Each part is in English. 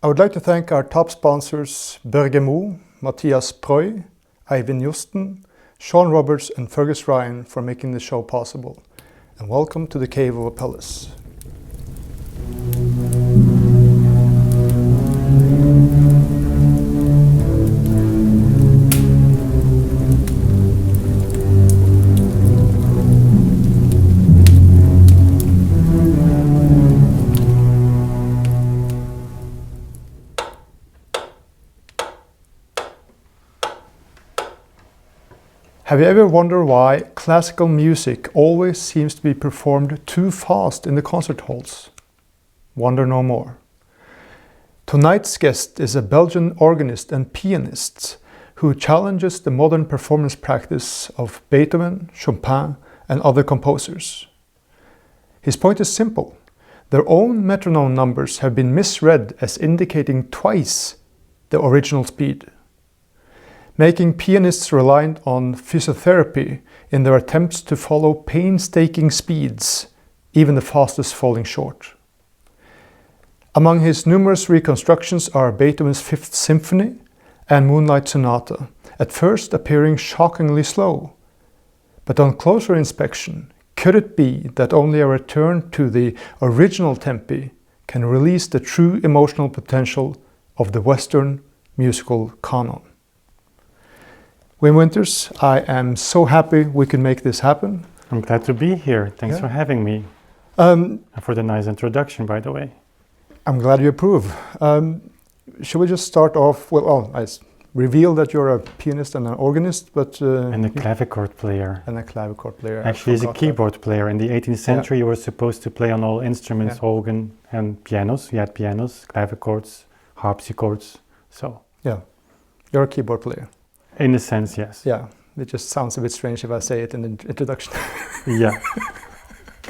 I would like to thank our top sponsors Bergamo, Matthias Prøy, Eivind Josten, Sean Roberts and Fergus Ryan for making the show possible. And welcome to the Cave of Apelles. Have you ever wondered why classical music always seems to be performed too fast in the concert halls? Wonder no more. Tonight's guest is a Belgian organist and pianist who challenges the modern performance practice of Beethoven, Chopin and other composers. His point is simple. Their own metronome numbers have been misread as indicating twice the original speed, making pianists reliant on physiotherapy in their attempts to follow painstaking speeds, even the fastest falling short. Among his numerous reconstructions are Beethoven's Fifth Symphony and Moonlight Sonata, at first appearing shockingly slow. But on closer inspection, could it be that only a return to the original tempi can release the true emotional potential of the Western musical canon? Wim Winters, I am so happy we can make this happen. I'm glad to be here. Thanks for having me. And for the nice introduction, by the way. I'm glad you approve. Should we just start off? Well, I reveal that you're a pianist and an organist, but... and a clavichord player. And a clavichord player. Actually, he's a keyboard player. In the 18th century, you were supposed to play on all instruments, organ and pianos. You had pianos, clavichords, harpsichords, so... Yeah, you're a keyboard player. In a sense, yes. Yeah, it just sounds a bit strange if I say it in the introduction. Yeah,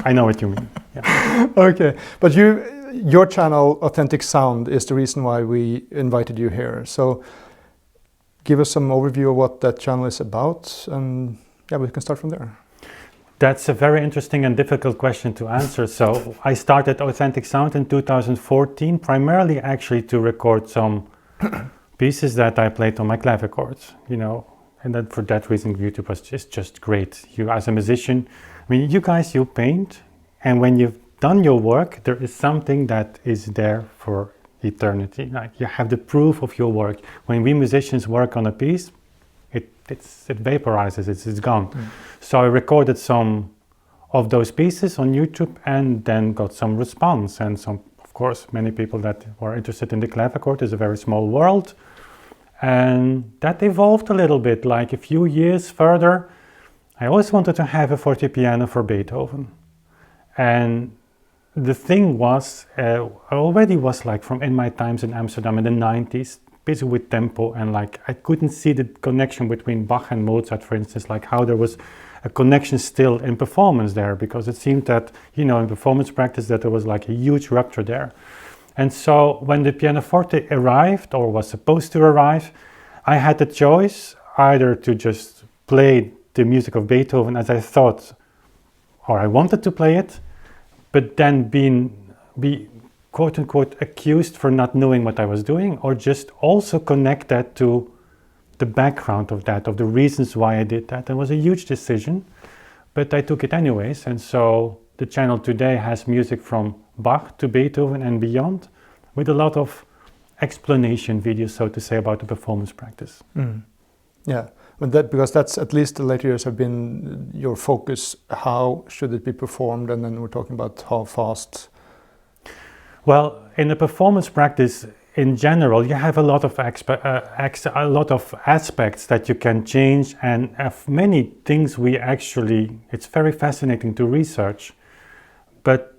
I know what you mean. Yeah. Okay, but your channel, Authentic Sound, is the reason why we invited you here. So give us some overview of what that channel is about, and yeah, we can start from there. That's a very interesting and difficult question to answer. So I started Authentic Sound in 2014, primarily actually to record some pieces that I played on my clavichords, and then for that reason YouTube was just great. You as a musician, I mean, you guys, you paint, and when you've done your work, there is something that is there for eternity. Like you have the proof of your work. When we musicians work on a piece, it vaporizes, it's gone. So I recorded some of those pieces on YouTube and then got some response, and some, of course, many people that were interested in the clavichord. Is a very small world. And that evolved a little bit. Like a few years further, I always wanted to have a fortepiano for Beethoven. And the thing was, I already was like from in my times in Amsterdam in the 90s, busy with tempo, and like I couldn't see the connection between Bach and Mozart, for instance, like how there was a connection still in performance there, because it seemed that, in performance practice that there was like a huge rupture there. And so when the pianoforte arrived, or was supposed to arrive, I had the choice either to just play the music of Beethoven as I thought, or I wanted to play it, but then be quote-unquote accused for not knowing what I was doing, or just also connect that to the background of that, of the reasons why I did that. It was a huge decision, but I took it anyways. And so the channel today has music from Bach to Beethoven and beyond, with a lot of explanation videos, so to say, about the performance practice. Yeah, but because that's at least the later years have been your focus. How should it be performed? And then we're talking about how fast. Well, in the performance practice in general, you have a lot of aspects that you can change, and many things it's very fascinating to research. But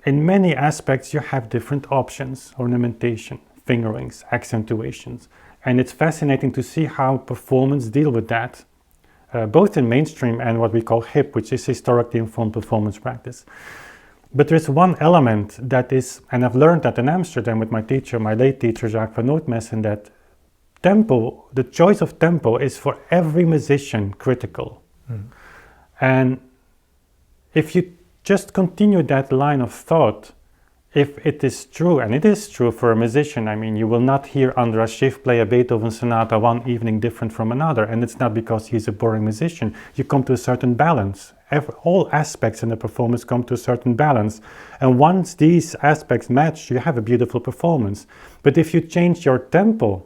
in many aspects, you have different options: ornamentation, fingerings, accentuations. And it's fascinating to see how performance deal with that, both in mainstream and what we call HIP, which is historically informed performance practice. But there's one element that is, and I've learned that in Amsterdam with my teacher, my late teacher, Jacques van Nootmessen, that tempo, the choice of tempo is for every musician critical. And if you just continue that line of thought, if it is true, and it is true for a musician, I mean, you will not hear Andras Schiff play a Beethoven sonata one evening different from another, and it's not because he's a boring musician. You come to a certain balance. All aspects in the performance come to a certain balance, and once these aspects match, you have a beautiful performance. But if you change your tempo,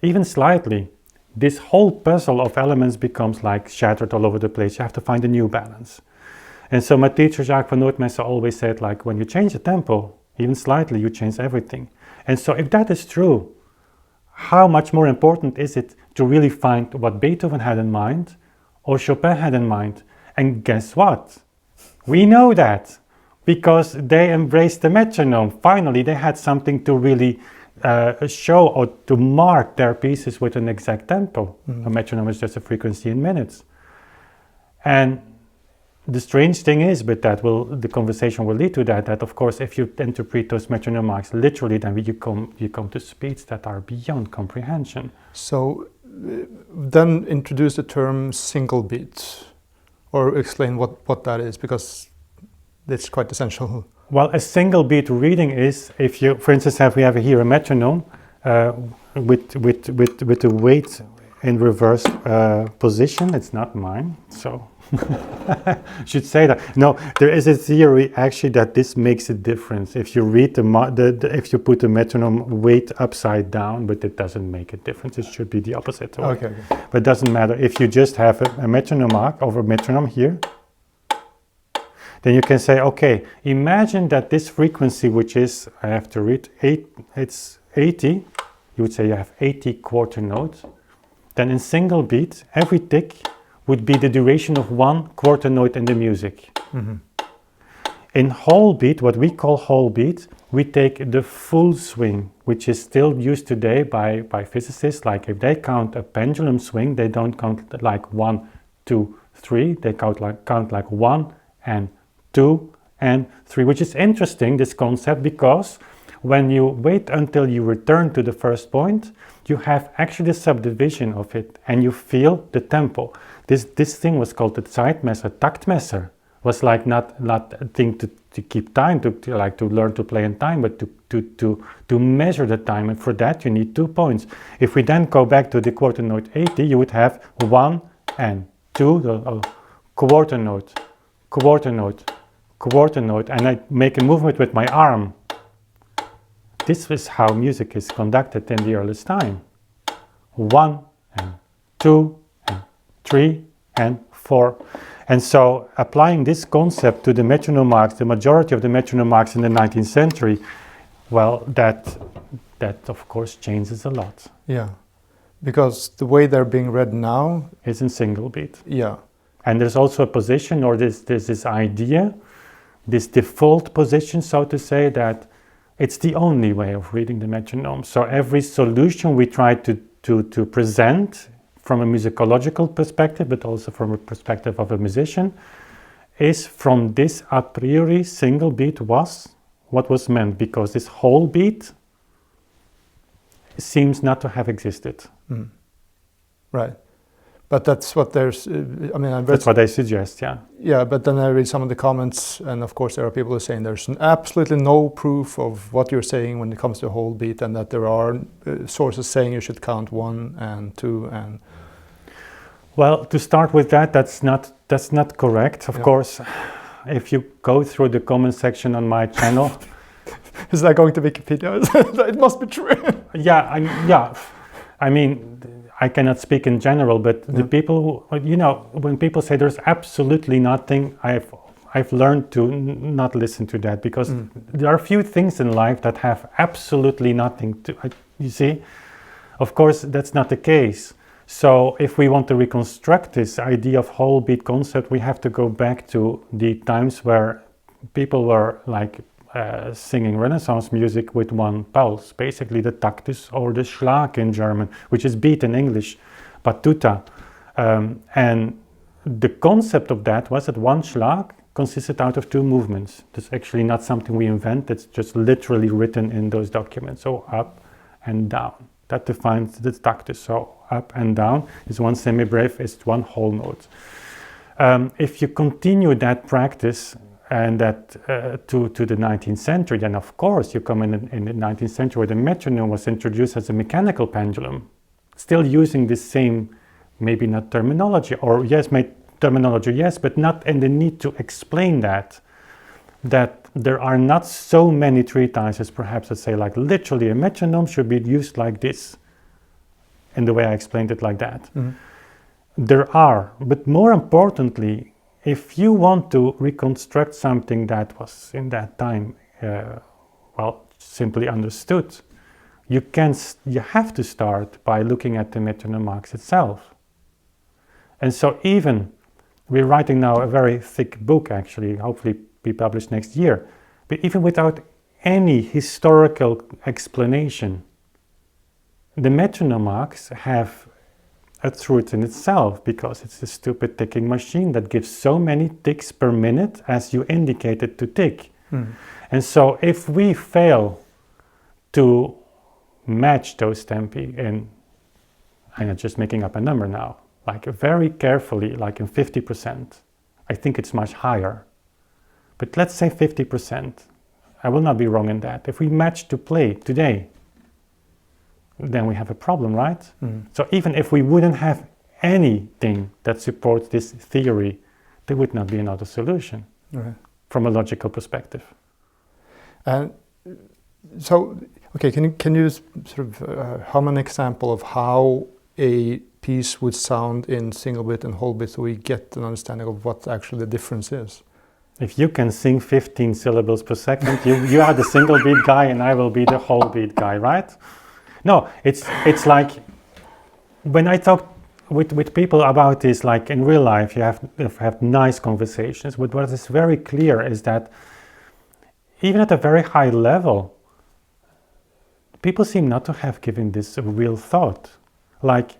even slightly, this whole puzzle of elements becomes like shattered all over the place. You have to find a new balance. And so my teacher Jacques van Noordmesse always said, like, when you change the tempo, even slightly, you change everything. And so if that is true, how much more important is it to really find what Beethoven had in mind or Chopin had in mind? And guess what? We know that because they embraced the metronome. Finally, they had something to really show or to mark their pieces with an exact tempo. A metronome is just a frequency in minutes. And the strange thing is, but the conversation will lead to that of course, if you interpret those metronome marks literally, then you come to speeds that are beyond comprehension. So then introduce the term single beat, or explain what that is, because it's quite essential. Well, a single beat reading is, if you, for instance, we have here a metronome with the weight in reverse position. It's not mine, so should say that. No, there is a theory actually that this makes a difference. If you read if you put the metronome weight upside down, but it doesn't make a difference. It should be the opposite way. Okay. But it doesn't matter. If you just have a metronome mark over metronome here, then you can say, okay, imagine that this frequency, which is, I have to read, it's 80, you would say you have 80 quarter notes. Then in single beat, every tick would be the duration of one quarter note in the music. Mm-hmm. In whole beat, what we call whole beat, we take the full swing, which is still used today by physicists. Like if they count a pendulum swing, they don't count like 1, 2, 3. They count like 1 and 2 and 3, which is interesting, this concept, because when you wait until you return to the first point, you have actually a subdivision of it and you feel the tempo. This thing was called the Zeitmesser, Taktmesser. Was like not a thing to keep time, to learn to play in time, but to measure the time, and for that you need 2 points. If we then go back to the quarter note 80, you would have 1 and 2, quarter note, quarter note, quarter note, and I make a movement with my arm. This is how music is conducted in the earliest time. 1 and 2 and 3 and 4. And so applying this concept to the metronome marks, the majority of the metronome marks in the 19th century, well, that of course changes a lot. Yeah, because the way they're being read now is in single beat. Yeah. And there's also a position, or there's this idea, this default position, so to say, that it's the only way of reading the metronome. So every solution we try to present from a musicological perspective, but also from a perspective of a musician, is from this a priori single beat was what was meant, because this whole beat seems not to have existed. Mm. Right. But that's what there's, that's what they suggest, yeah. Yeah, but then I read some of the comments, and of course there are people who are saying there's absolutely no proof of what you're saying when it comes to whole beat, and that there are sources saying you should count 1 and 2 and... Well, to start with that's not correct. Of course, if you go through the comment section on my channel... Is that going to Wikipedia? It must be true. I mean, I cannot speak in general, but the people, when people say there's absolutely nothing, I've learned to not listen to that, because there are few things in life that have absolutely nothing to, you see? Of course, that's not the case. So if we want to reconstruct this idea of whole beat concept, we have to go back to the times where people were like singing Renaissance music with one pulse, basically the Taktus or the Schlag in German, which is beat in English, Battuta. And the concept of that was that one Schlag consisted out of 2 movements. That's actually not something we invent, it's just literally written in those documents. So up and down. That defines the Taktus. So up and down is one semibreve, is one whole note. If you continue that practice, and that to the 19th century, then of course you come in the 19th century where the metronome was introduced as a mechanical pendulum, still using the same, maybe not terminology, or yes, terminology, yes, but not in the need to explain that there are not so many treatises, perhaps, that say like literally a metronome should be used like this, in the way I explained it like that. Mm-hmm. There are, but more importantly, if you want to reconstruct something that was in that time, simply understood, you have to start by looking at the metronome marks itself. And so even, we're writing now a very thick book, actually, hopefully be published next year, but even without any historical explanation, the metronome marks have a truth in itself, because it's a stupid ticking machine that gives so many ticks per minute as you indicate it to tick. Mm. And so if we fail to match those tempi in, I'm just making up a number now, like very carefully, like in 50%, I think it's much higher, but let's say 50%, I will not be wrong in that. If we match to play today, then we have a problem, right? Mm. So even if we wouldn't have anything that supports this theory, there would not be another solution, right, from a logical perspective. And so, okay, can you sort of hum an example of how a piece would sound in single beat and whole beat, so we get an understanding of what actually the difference is? If you can sing 15 syllables per second, you are the single beat guy and I will be the whole beat guy, right? No, it's like when I talk with people about this, like in real life, you have nice conversations. But what is very clear is that even at a very high level, people seem not to have given this a real thought. Like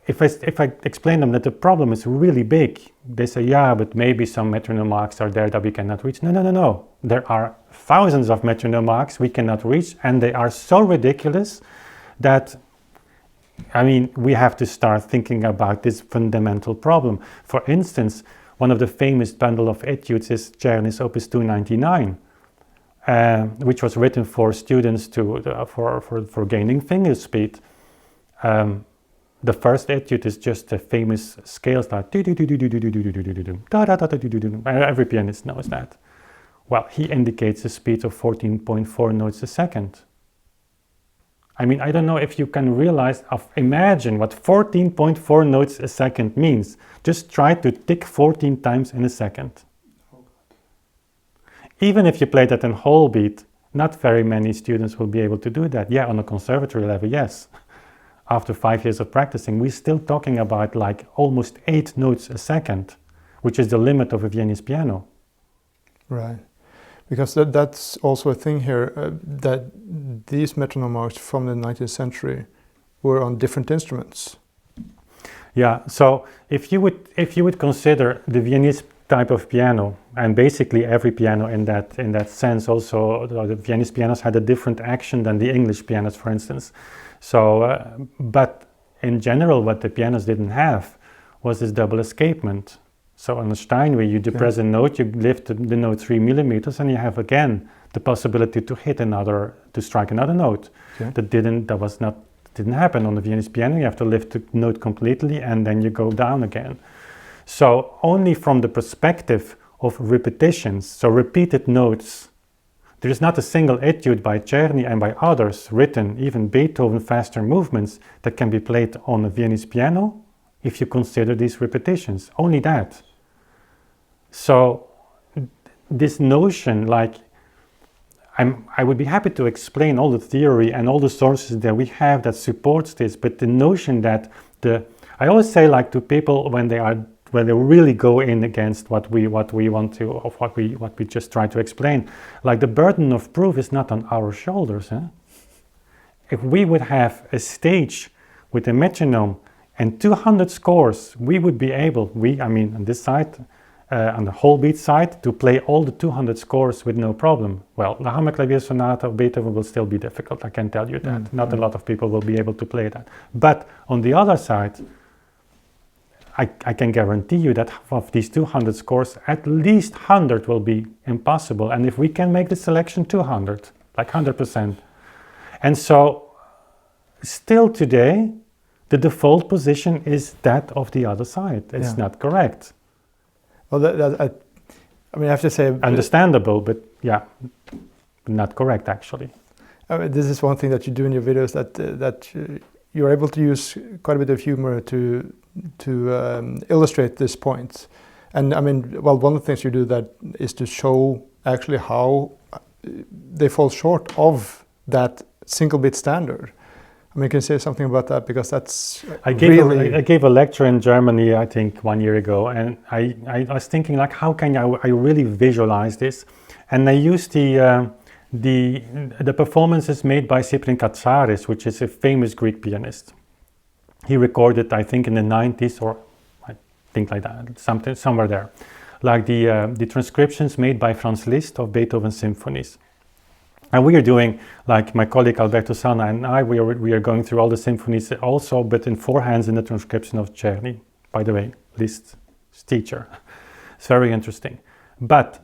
if I explain them that the problem is really big, they say, yeah, but maybe some metronome marks are there that we cannot reach. No. There are thousands of metronome marks we cannot reach, and they are so ridiculous that, I mean, we have to start thinking about this fundamental problem. For instance, one of the famous bundle of etudes is Czerny's Opus 299, which was written for students for gaining finger speed. The first etude is just a famous scales like every pianist knows that. Well, he indicates a speed of 14.4 notes a second. I mean, I don't know if you can imagine what 14.4 notes a second means. Just try to tick 14 times in a second. Even if you play that in whole beat, not very many students will be able to do that. Yeah, on a conservatory level, yes. After 5 years of practicing, we're still talking about like almost 8 notes a second, which is the limit of a Viennese piano. Right. Because that's also a thing here, that these metronome marks from the 19th century were on different instruments. Yeah, so if you would consider the Viennese type of piano, and basically every piano in that sense, also the Viennese pianos had a different action than the English pianos, for instance. So, but in general, what the pianos didn't have was this double escapement. So on the Steinway, you depress a note, you lift the note 3 millimeters, and you have again the possibility to strike another note. Okay. That didn't happen on the Viennese piano. You have to lift the note completely, and then you go down again. So only from the perspective of repetitions, so repeated notes, there is not a single etude by Czerny and by others written, even Beethoven faster movements, that can be played on a Viennese piano if you consider these repetitions. Only that. So this notion, like, I would be happy to explain all the theory and all the sources that we have that supports this, but the notion that I always say, like, to people when they really go in against what we want to, of what we just try to explain, like, the burden of proof is not on our shoulders. If we would have a stage with a metronome and 200 scores, we would be able, on this side, on the whole beat side, to play all the 200 scores with no problem. Well, the Hammerklavier Sonata of Beethoven will still be difficult, I can tell you that. Not a lot of people will be able to play that. But on the other side, I can guarantee you that of these 200 scores, at least 100 will be impossible. And if we can make the selection 200, like 100%. And so still today, the default position is that of the other side. It's not correct. Well, I mean, I have to say... Understandable, but yeah, not correct actually. I mean, this is one thing that you do in your videos, that you're able to use quite a bit of humor to illustrate this point. And I mean, well, one of the things you do that is to show actually how they fall short of that single bit standard. I mean, can you say something about that? Because that's I gave a lecture in Germany, I think 1 year ago, and I was thinking, like, how can I really visualize this? And I used the performances made by Cyprian Katsaris, which is a famous Greek pianist. He recorded, I think, in the 90s, or I think like that, somewhere there, like the transcriptions made by Franz Liszt of Beethoven's symphonies. And we are doing, like my colleague Alberto Sana and I, we are going through all the symphonies also, but in four hands in the transcription of Czerny, by the way, Liszt's teacher. It's very interesting. But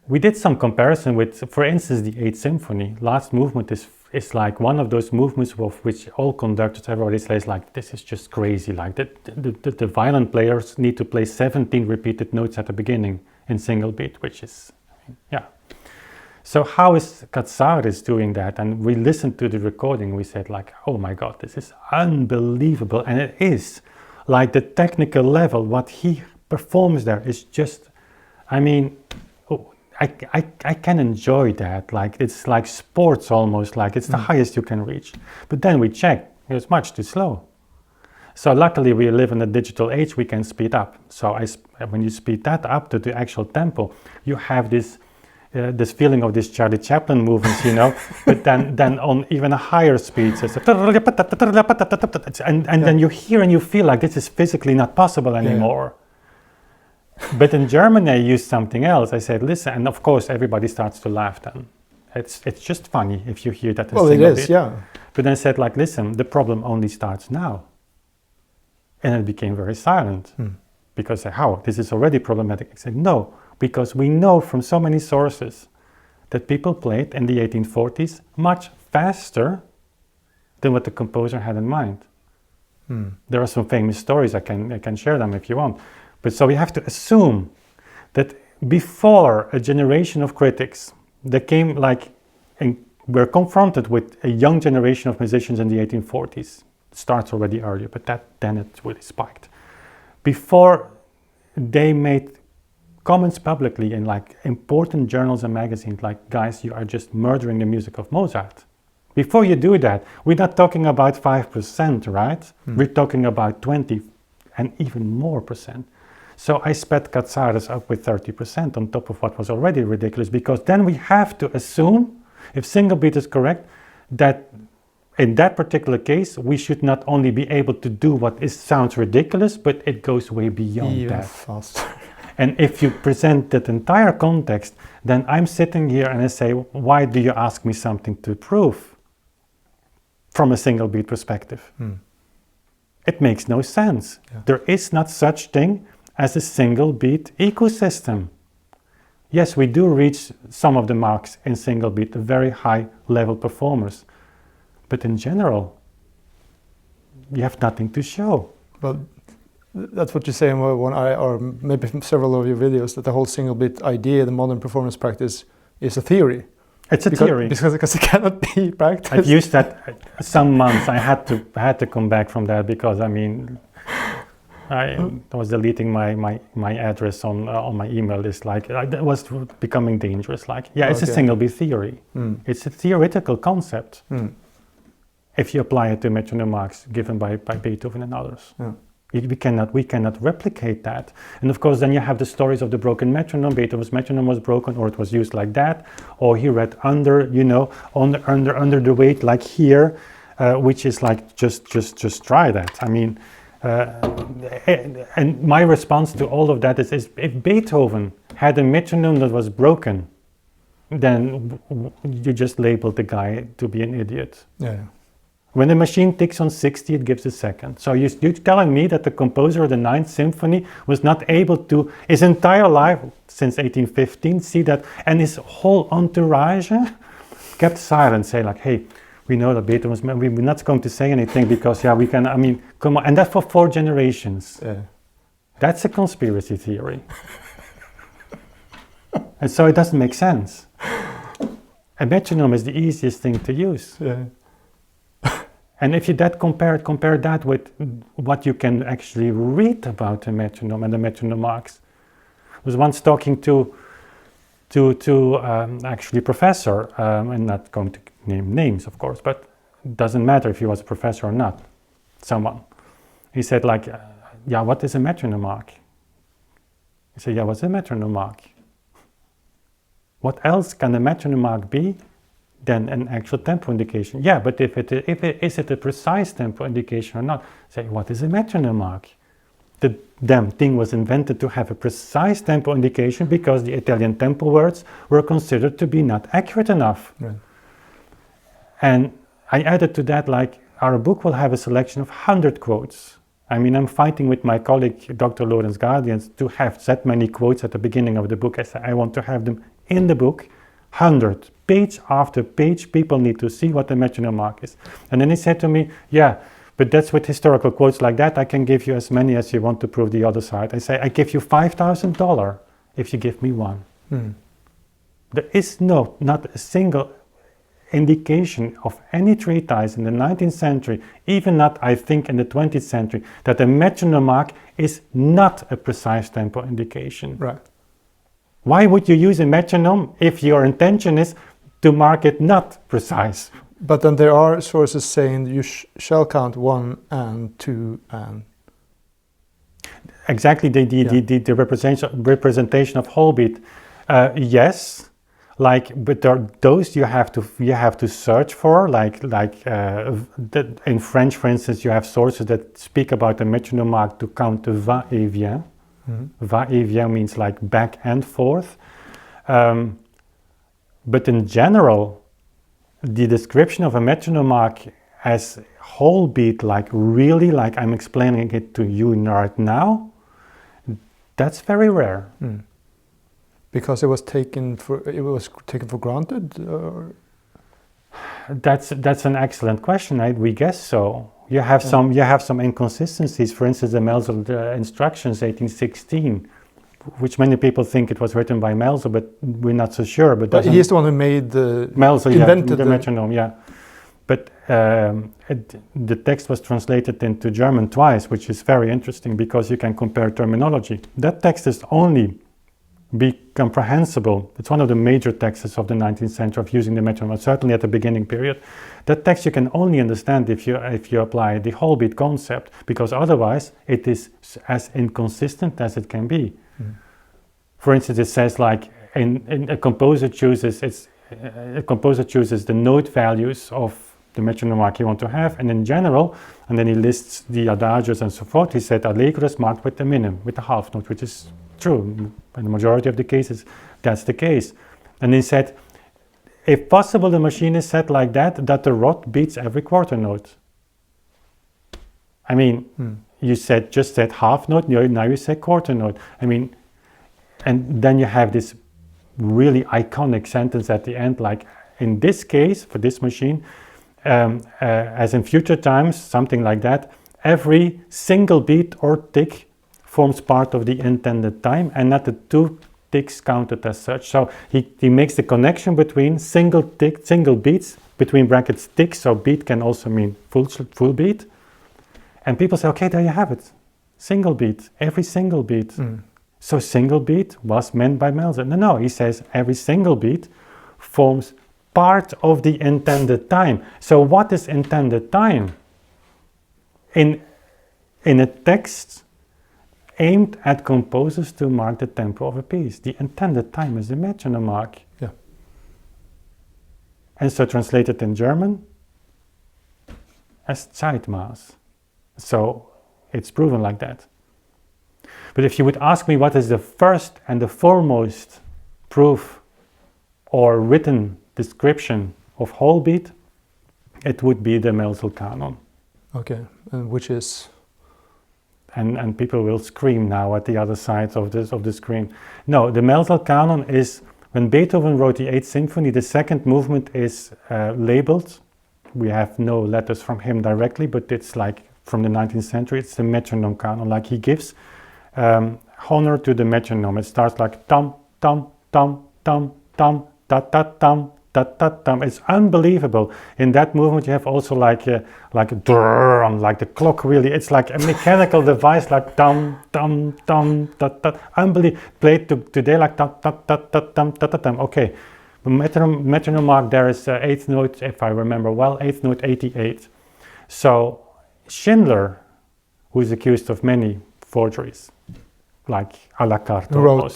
we did some comparison with, for instance, the 8th Symphony. Last movement is like one of those movements of which all conductors, everybody says, like, this is just crazy. Like the violin players need to play 17 repeated notes at the beginning in single beat, which is, yeah. So how is Katsaris doing that? And we listened to the recording, we said, like, oh my God, this is unbelievable. And it is, like, the technical level, what he performs there is just, I mean, I can enjoy that. Like, it's like sports almost, like it's the highest you can reach. But then we check, it was much too slow. So luckily we live in a digital age, we can speed up. So when you speed that up to the actual tempo, you have this feeling of this Charlie Chaplin movements, you know, but then on even a higher speed, so then you hear and you feel like this is physically not possible anymore. But in Germany, I used something else. I said, listen, and of course everybody starts to laugh then. It's just funny if you hear that. Well, it is, yeah. But then I said, like, listen, the problem only starts now. And it became very silent. Because how? This is already problematic. I said, no, because we know from so many sources that people played in the 1840s much faster than what the composer had in mind. There are some famous stories, I can share them if you want. But so we have to assume that before a generation of critics that came, like, and were confronted with a young generation of musicians in the 1840s, it starts already earlier, but then it really spiked. Before they made comments publicly in, like, important journals and magazines, like, guys, you are just murdering the music of Mozart. Before you do that, we're not talking about 5%, right? We're talking about 20 and even more percent. So I sped Katsaris up with 30% on top of what was already ridiculous, because then we have to assume, if single beat is correct, that in that particular case, we should not only be able to do what sounds ridiculous, but it goes way beyond even that. faster. And if you present that entire context, then I'm sitting here and I say, why do you ask me something to prove from a single beat perspective? It makes no sense. There is not such thing as a single beat ecosystem. Yes, we do reach some of the marks in single beat, very high level performers. But in general, you have nothing to show. Well, that's what you say in one, or maybe several of your videos, that the whole single beat idea, the modern performance practice, is a theory. It's a theory. Because it cannot be practiced. I've used that some months. I had to come back from that, because I mean, I was deleting my address on my email list. Like, that was becoming dangerous. Like, it's a single beat theory. It's a theoretical concept. If you apply it to metronome marks given by Beethoven and others. We cannot replicate that. And of course, then you have the stories of the broken metronome. Beethoven's metronome was broken, or it was used like that, or he read under, you know, under the weight, like here, which is like just try that. I mean, and my response to all of that is if Beethoven had a metronome that was broken, then you just labeled the guy to be an idiot. When the machine ticks on 60, it gives a second. So you're telling me that the composer of the Ninth Symphony was not able to, his entire life, since 1815, see that, and his whole entourage kept silent, say like, hey, we know that Beethoven was, we're not going to say anything because, yeah, we can, I mean, come on, and that's for 4 generations. Yeah. That's a conspiracy theory. And so it doesn't make sense. A metronome is the easiest thing to use. Yeah. And if you compare that with what you can actually read about a metronome and the metronome marks. I was once talking to actually a professor, I'm not going to name names, of course, but it doesn't matter if he was a professor or not, someone. He said like, yeah, what is a metronome mark? He said, yeah, what's a metronome mark? What else can a metronome mark be than an actual tempo indication? Yeah, but is it a precise tempo indication or not? Say, what is a metronome mark? The damn thing was invented to have a precise tempo indication because the Italian tempo words were considered to be not accurate enough. Right. And I added to that, like, our book will have a selection of 100 quotes. I mean, I'm fighting with my colleague, Dr. Lorenz Gadient, to have that many quotes at the beginning of the book. I said, I want to have them in the book, 100, page after page. People need to see what the metronome mark is. And then he said to me, yeah, but that's with historical quotes like that. I can give you as many as you want to prove the other side. I say, I give you $5,000 if you give me one. There is not a single indication of any treatise in the 19th century, even not, I think, in the 20th century, that the metronome mark is not a precise tempo indication. Right. Why would you use a metronome if your intention is to mark it not precise? But then there are sources saying you shall count 1 and 2 and... Exactly, the representation of whole beat. Yes. Like, but there are those you have to search for, in French, for instance, you have sources that speak about the metronome mark to count the va-et-vient. Va-et-vient means like back and forth. But in general, the description of a metronome mark as whole beat, like really, like I'm explaining it to you right now, that's very rare. Because it was taken for granted, or? That's an excellent question. We guess so. You have some inconsistencies. For instance, the Mozart instructions, 1816, which many people think it was written by Mozart, but we're not so sure. But he's the one who made invented the metronome. Yeah, but the text was translated into German twice, which is very interesting because you can compare terminology. That text is only be comprehensible. It's one of the major texts of the 19th century of using the metronome, certainly at the beginning period. That text you can only understand if you apply the whole beat concept, because otherwise it is as inconsistent as it can be. For instance, it says like a composer chooses the note values of the metronome mark he wants to have, and in general, and then he lists the adagios and so forth. He said allegro is marked with the minim, with the half note, which is true. In the majority of the cases, that's the case. And he said, if possible, the machine is set like that the rod beats every quarter note. I mean, you just said half note, now you say quarter note. I mean, and then you have this really iconic sentence at the end, like in this case, for this machine, as in future times, something like that, every single beat or tick forms part of the intended time and not the 2 ticks counted as such. So he makes the connection between single beats, between brackets ticks, so beat can also mean full beat. And people say, okay, there you have it. Single beat, every single beat. So single beat was meant by Mozart. No, he says every single beat forms part of the intended time. So what is intended time? In a text aimed at composers to mark the tempo of a piece, the intended time is the metronome mark. Yeah. And so translated in German as Zeitmaß. So it's proven like that. But if you would ask me what is the first and the foremost proof or written description of whole beat, it would be the Melsel canon. Okay, and which is? And people will scream now at the other side of the screen. No, the Melsel canon is when Beethoven wrote the 8th Symphony. The second movement is labeled. We have no letters from him directly, but it's like from the 19th century. It's the metronome canon. Like he gives honor to the metronome. It starts like tam tam tam tam tam ta ta tam ta ta tam. It's unbelievable. In that movement, you have also like a drum, like the clock. Really, it's like a mechanical device, like tam tam tam ta ta. Unbelievable. Played today like ta ta ta ta tam ta ta tam. Okay, the metronome mark there is 8th note, if I remember well, 8th note 88. So Schindler, who is accused of many forgeries, like a la carte. Who wrote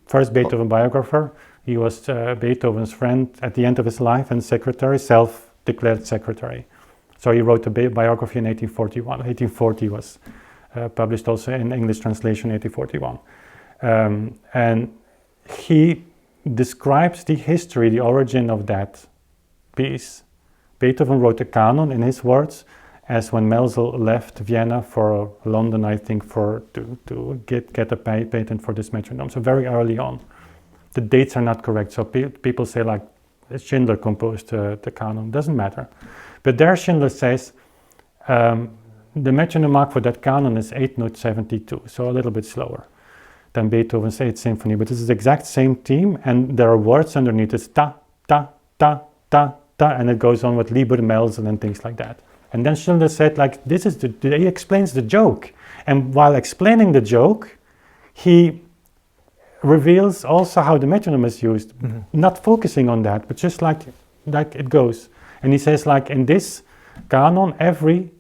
first Beethoven biographer. He was Beethoven's friend at the end of his life and secretary, self-declared secretary. So he wrote a biography in 1841. 1840 was published also in English translation, 1841. And he describes the history, the origin of that piece. Beethoven wrote a canon, in his words, as when Melsel left Vienna for London, I think, to get a patent for this metronome. So very early on. The dates are not correct, so people say like Schindler composed the canon. Doesn't matter. But there Schindler says the metronome mark for that canon is 8th note 72, so a little bit slower than Beethoven's 8th Symphony. But this is the exact same theme, and there are words underneath. It's ta, ta, ta, ta, ta, and it goes on with Lieber Melsel and things like that. And then Schindler said like, he explains the joke. And while explaining the joke, he reveals also how the metronome is used, not focusing on that, but just like it goes. And he says like in this canon, every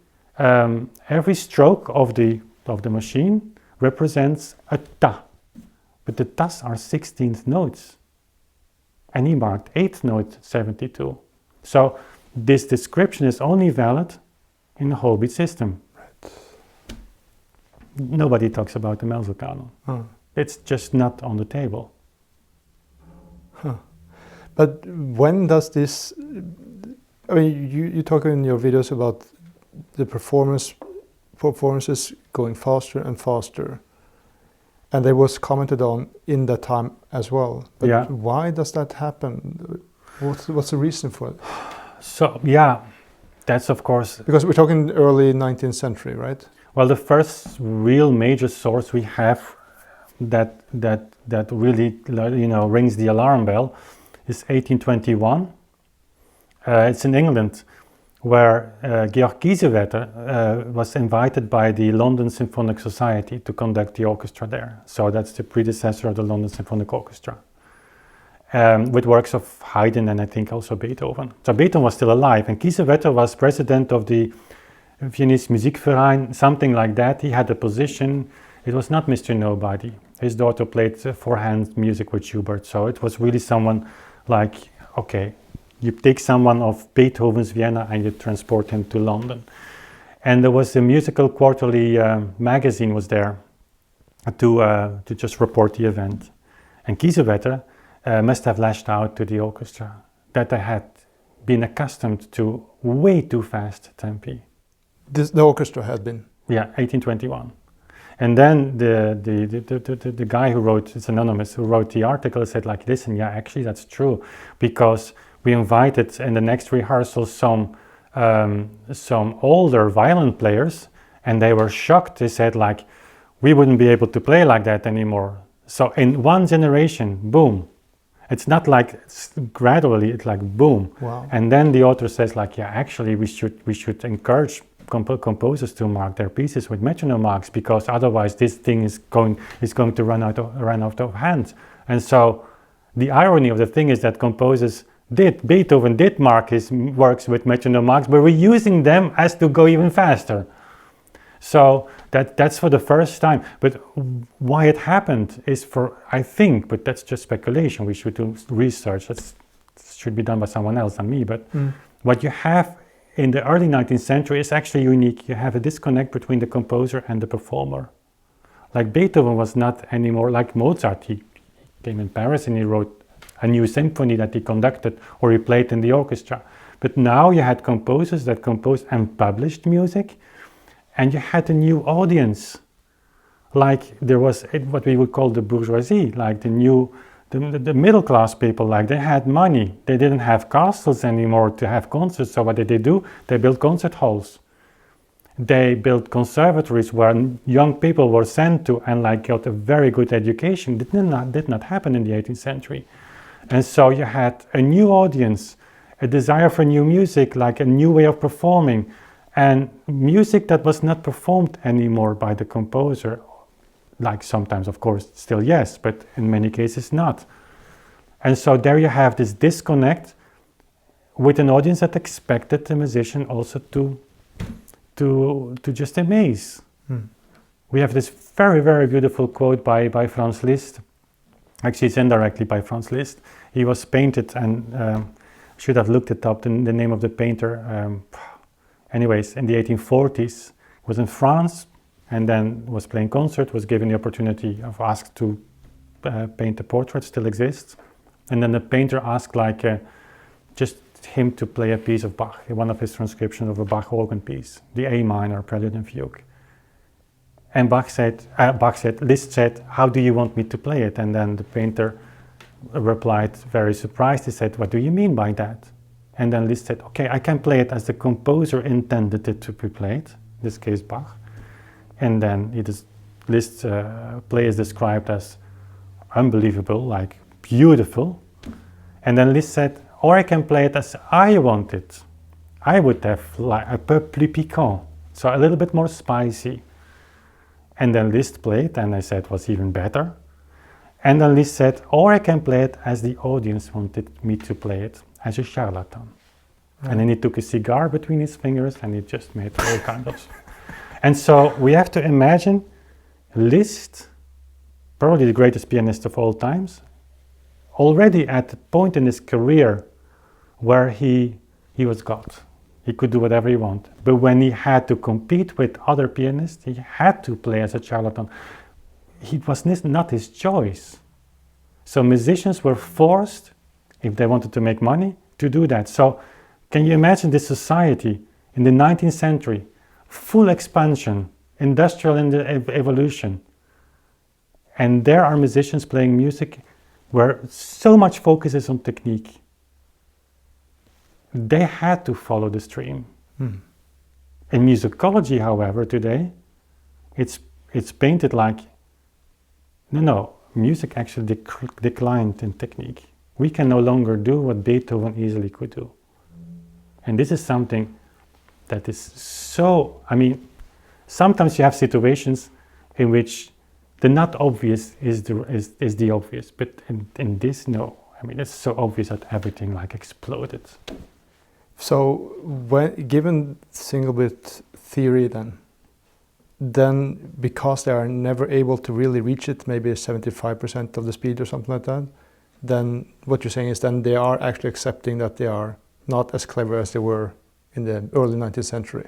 stroke of the machine represents a ta, but the tas are 16th notes, and he marked 8th note 72. So this description is only valid in the whole beat system. Right. Nobody talks about the Melsel canon. It's just not on the table. Huh. But when does this, I mean, you talk in your videos about the performances going faster and faster. And that was commented on in that time as well. But yeah. Why does that happen? What's the reason for it? So, yeah, that's of course... Because we're talking early 19th century, right? Well, the first real major source we have that really, rings the alarm bell is 1821. It's in England, where Georg Kiesewetter was invited by the London Symphonic Society to conduct the orchestra there. So that's the predecessor of the London Symphonic Orchestra, with works of Haydn and I think also Beethoven. So Beethoven was still alive, and Kiesewetter was president of the Viennese Musikverein, something like that. He had a position. It was not Mr. Nobody. His daughter played four-hand music with Schubert, so it was really someone like, okay, you take someone of Beethoven's Vienna and you transport him to London. And there was a musical quarterly magazine was there to just report the event. And Kiesewetter must have lashed out to the orchestra that they had been accustomed to way too fast tempi. The orchestra had been? Yeah, 1821. And then the guy who wrote, it's anonymous, who wrote the article said like, listen, yeah, actually that's true, because we invited in the next rehearsal some older violin players, and they were shocked. They said like, we wouldn't be able to play like that anymore. So in one generation, boom. It's not like gradually, it's like boom. Wow. And then the author says like, yeah, actually we should encourage composers to mark their pieces with metronome marks, because otherwise this thing is going to run out of hand. And so the irony of the thing is that Beethoven did mark his works with metronome marks, but we're using them as to go even faster. So that's for the first time. But why it happened is I think, but that's just speculation. We should do research. That should be done by someone else than me. But what you have in the early 19th century is actually unique. You have a disconnect between the composer and the performer. Like Beethoven was not anymore like Mozart. He came in Paris and he wrote a new symphony that he conducted or he played in the orchestra. But now you had composers that composed and published music, and you had a new audience. Like there was what we would call the bourgeoisie, like the middle class people, like they had money. They didn't have castles anymore to have concerts, so what did they do? They built concert halls. They built conservatories where young people were sent to and like got a very good education. Did not happen in the 18th century. And so you had a new audience, a desire for new music, like a new way of performing, and music that was not performed anymore by the composer. Like sometimes, of course, still yes, but in many cases not. And so there you have this disconnect with an audience that expected the musician also to just amaze. We have this very, very beautiful quote by Franz Liszt. Actually, it's indirectly by Franz Liszt. He was painted, and should have looked it up, the name of the painter. Anyways, in the 1840s, was in France, and then was playing concert, was given the opportunity of asked to paint a portrait, still exists. And then the painter asked just him to play a piece of Bach, one of his transcriptions of a Bach organ piece, the A minor Prelude and Fugue. And Liszt said, how do you want me to play it? And then the painter replied, very surprised, he said, what do you mean by that? And then Liszt said, okay, I can play it as the composer intended it to be played, in this case Bach. And then Liszt's play is described as unbelievable, like beautiful. And then Liszt said, or I can play it as I want it. I would have like a peu plus piquant, so a little bit more spicy. And then Liszt played, and I said was even better. And then Liszt said, or I can play it as the audience wanted me to play it, as a charlatan. Right. And then he took a cigar between his fingers, and he just made all kinds of... And so we have to imagine Liszt, probably the greatest pianist of all times, already at the point in his career where he was God. He could do whatever he wanted. But when he had to compete with other pianists, he had to play as a charlatan. It was not his choice. So musicians were forced, if they wanted to make money, to do that. So can you imagine this society in the 19th century, full expansion, industrial evolution, and there are musicians playing music where so much focus is on technique. They had to follow the stream. In musicology, however, today, it's painted like, no, music actually declined in technique. We can no longer do what Beethoven easily could do. And this is something that is so, sometimes you have situations in which the not obvious is the obvious, but in this, no. It's so obvious that everything exploded. So, given single bit theory then because they are never able to really reach it, maybe 75% of the speed or something like that, then what you're saying is then they are actually accepting that they are not as clever as they were in the early 19th century.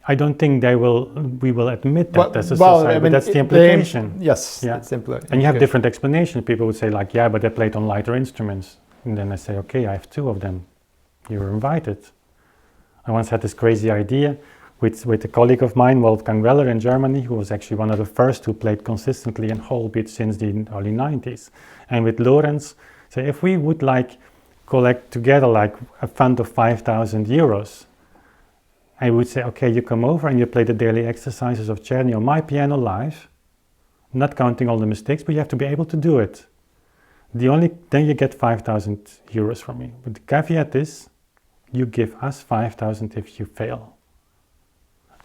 I don't think we will admit that as a society, but that's the implication. Yes, yeah. That's the implication. And you have different explanations. People would say yeah, but they played on lighter instruments. And then I say, okay, I have two of them. You were invited. I once had this crazy idea with a colleague of mine, Wolfgang Weller in Germany, who was actually one of the first who played consistently in whole beat since the early 90s. And with Lorenz, say if we would collect together a fund of 5,000 euros, I would say, okay, you come over and you play the daily exercises of Czerny on my piano live, not counting all the mistakes, but you have to be able to do it. Then you get 5,000 euros from me. But the caveat is, you give us 5,000 if you fail.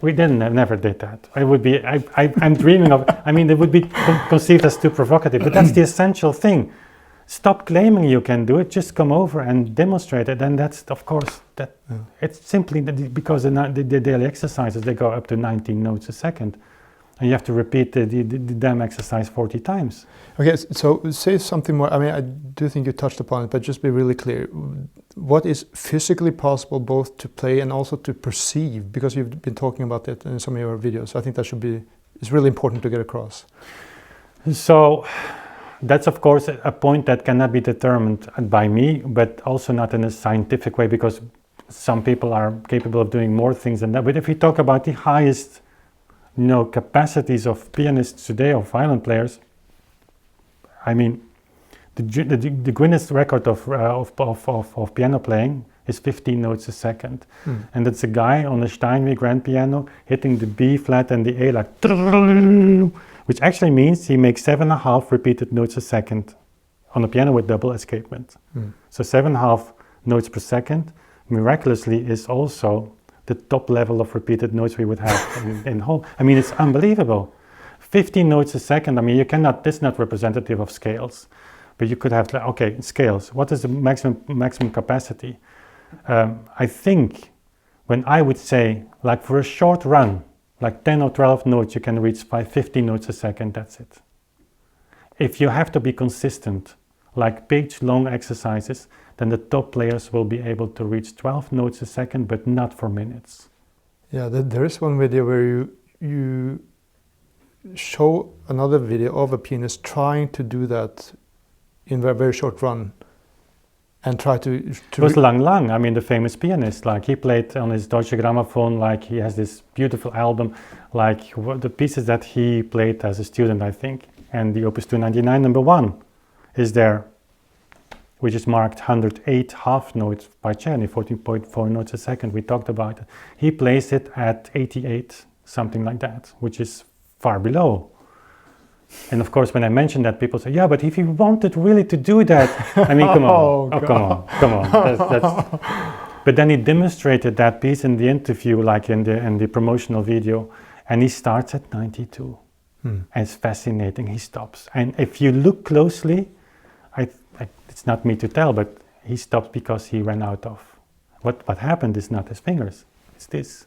We never did that. I'm dreaming of, it would be conceived as too provocative, but that's the essential thing. Stop claiming you can do it, just come over and demonstrate it. And that's, of course, it's simply because the daily exercises, they go up to 19 notes a second. And you have to repeat the damn exercise 40 times. Okay, so say something more. I do think you touched upon it, but just be really clear. What is physically possible both to play and also to perceive? Because you've been talking about it in some of your videos. I think that it's really important to get across. So that's of course a point that cannot be determined by me, but also not in a scientific way, because some people are capable of doing more things than that. But if we talk about the highest, capacities of pianists today, or violin players, I mean, the Guinness record of piano playing is 15 notes a second. And it's a guy on a Steinway grand piano hitting the B flat and the A like, which actually means he makes 7.5 repeated notes a second on a piano with double escapement. So 7.5 notes per second, miraculously, is also the top level of repeated notes we would have in whole. I mean, it's unbelievable. 15 notes a second, I mean, you cannot, this is not representative of scales, but you could have, okay, scales, what is the maximum capacity? I think when I would say, like for a short run, like 10 or 12 notes, you can reach 15 notes a second, that's it. If you have to be consistent, like page-long exercises, then the top players will be able to reach 12 notes a second, but not for minutes. Yeah, there is one video where you show another video of a pianist trying to do that in a very short run, and try to it was Lang, I mean, the famous pianist, like he played on his Deutsche Grammophon, like he has this beautiful album, like the pieces that he played as a student, I think, and the Opus 299 number 1 is there, which is marked 108 half notes by Czerny, 14.4 notes a second, we talked about it. He plays it at 88, something like that, which is far below. And of course, when I mention that, people say, yeah, but if he wanted really to do that, I mean, come on, come on. That's But then he demonstrated that piece in the interview, like in the promotional video, and he starts at 92. And it's fascinating, he stops. And if you look closely, it's not me to tell, but he stops because he ran out of. What happened is not his fingers, it's this.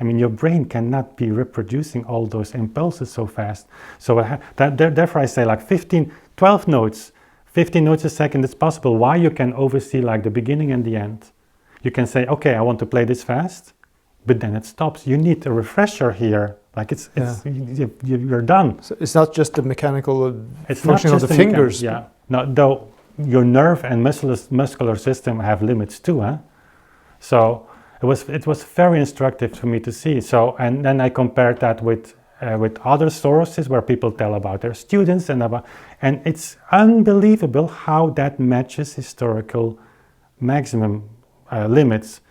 I mean, your brain cannot be reproducing all those impulses so fast. So therefore I say like 12 notes, 15 notes a second is possible. Why? You can oversee like the beginning and the end. You can say, okay, I want to play this fast, but then it stops. You need a refresher here. Like you're done. So it's not just the mechanical function of the fingers. Yeah, no, though your nerve and muscular system have limits too, huh? So it was very instructive for me to see. So, and then I compared that with other sources where people tell about their students and it's unbelievable how that matches historical maximum limits.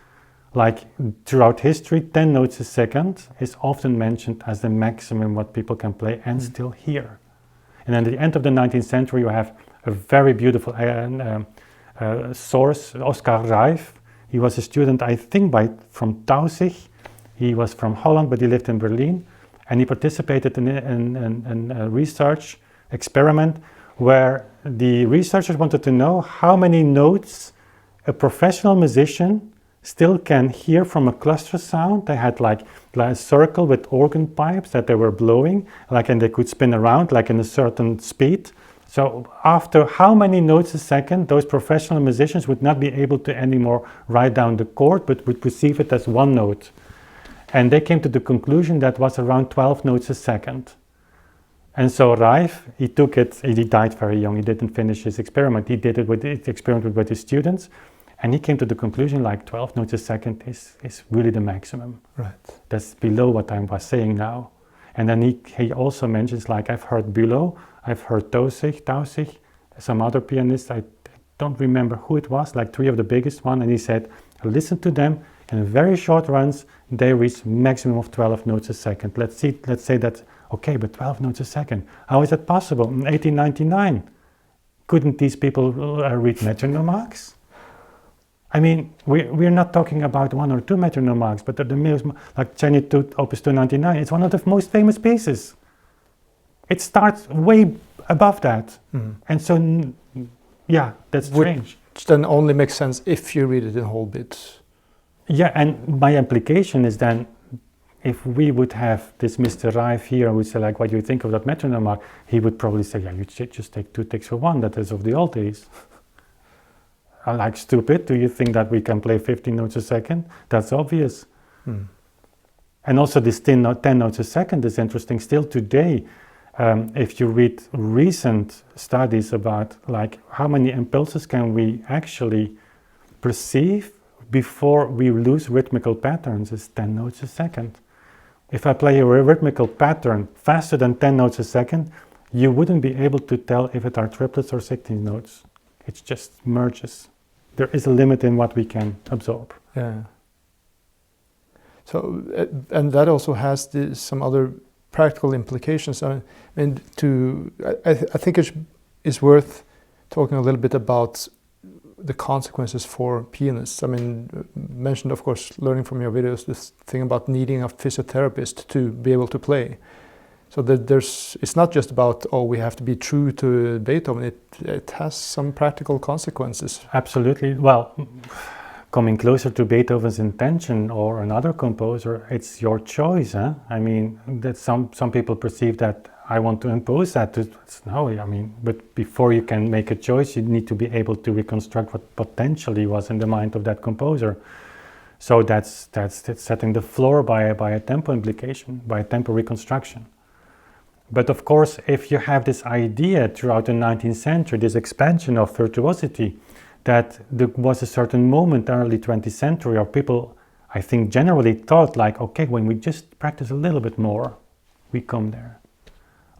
Like throughout history, 10 notes a second is often mentioned as the maximum what people can play and still hear. And at the end of the 19th century, you have a very beautiful source, Oscar Reif. He was a student, I think, from Tausig. He was from Holland, but he lived in Berlin. And he participated in a research experiment where the researchers wanted to know how many notes a professional musician still can hear from a cluster sound. They had like a circle with organ pipes that they were blowing, and they could spin around like in a certain speed. So after how many notes a second, those professional musicians would not be able to anymore write down the chord, but would perceive it as one note. And they came to the conclusion that was around 12 notes a second. And so Reif, he took it, he died very young, he didn't finish his experiment. He did it with the experiment with his students, and he came to the conclusion like 12 notes a second is really the maximum. Right. That's below what I was saying now. And then he also mentions, like, I've heard Bülow, I've heard Tausig, some other pianists, I don't remember who it was, like 3 of the biggest one, and he said, listen to them, in very short runs, they reach maximum of 12 notes a second. Let's say that, okay, but 12 notes a second, how is that possible? In 1899, couldn't these people read metronome marks? I mean, we're not talking about 1 or 2 metronome marks, but the most, like Czerny Opus 299, it's one of the most famous pieces. It starts way above that. And so, yeah, that's strange. Which then only makes sense if you read it in whole bits. Yeah, and my implication is then, if we would have this Mr. Reif here, who would say, like, what do you think of that metronome mark? He would probably say, yeah, you just take 2 takes for 1, that is of the old days. I'm like, stupid, do you think that we can play 15 notes a second? That's obvious. And also this 10 notes a second is interesting still today. If you read recent studies about like how many impulses can we actually perceive before we lose rhythmical patterns is 10 notes a second. If I play a rhythmical pattern faster than 10 notes a second, you wouldn't be able to tell if it are triplets or 16 notes. It just merges. There is a limit in what we can absorb. Yeah. So, and that also has some other practical implications. I mean, I think it's worth talking a little bit about the consequences for pianists. I mean, mentioned, of course, learning from your videos, this thing about needing a physiotherapist to be able to play. So that it's not just about, oh, we have to be true to Beethoven. It has some practical consequences. Absolutely. Well, coming closer to Beethoven's intention or another composer, it's your choice. Huh? I mean, that some people perceive that I want to impose that. No, I mean, but before you can make a choice, you need to be able to reconstruct what potentially was in the mind of that composer. So that's setting the floor by a tempo implication, by a tempo reconstruction. But of course, if you have this idea throughout the 19th century, this expansion of virtuosity, that there was a certain moment, early 20th century, or people, I think, generally thought like, okay, when we just practice a little bit more, we come there.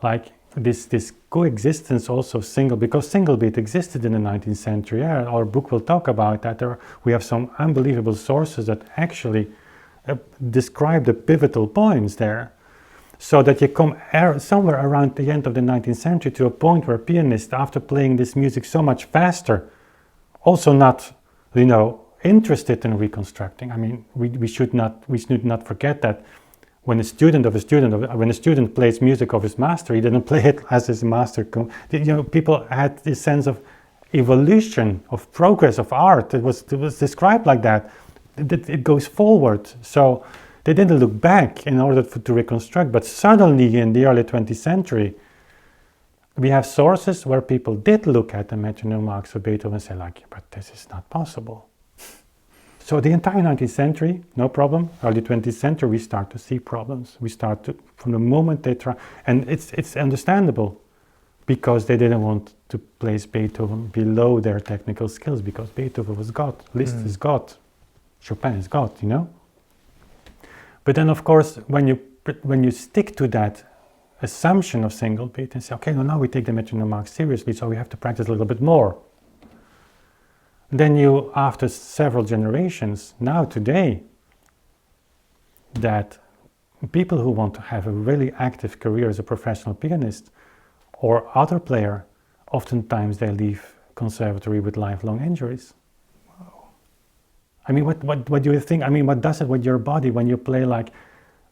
Like this coexistence also because single beat existed in the 19th century. Yeah, our book will talk about that. We have some unbelievable sources that actually describe the pivotal points there. So that you come somewhere around the end of the 19th century to a point where pianists, after playing this music so much faster, also not, interested in reconstructing. I mean, we should not forget that when a student plays music of his master, he didn't play it as his master. People had this sense of evolution, of progress, of art. It was described like that. It goes forward. So they didn't look back in order to reconstruct, but suddenly in the early 20th century, we have sources where people did look at the metronome marks of Beethoven and say like, but this is not possible. So the entire 19th century, no problem. Early 20th century, we start to see problems. We start to, from the moment they try, and it's understandable, because they didn't want to place Beethoven below their technical skills, because Beethoven was God, Liszt is God, Chopin is God, But then, of course, when you stick to that assumption of single beat and say, okay, now we take the metronome mark seriously, so we have to practice a little bit more. Then you, after several generations, now today, that people who want to have a really active career as a professional pianist or other player, oftentimes they leave conservatory with lifelong injuries. I mean, what do you think? I mean, what does it with your body when you play like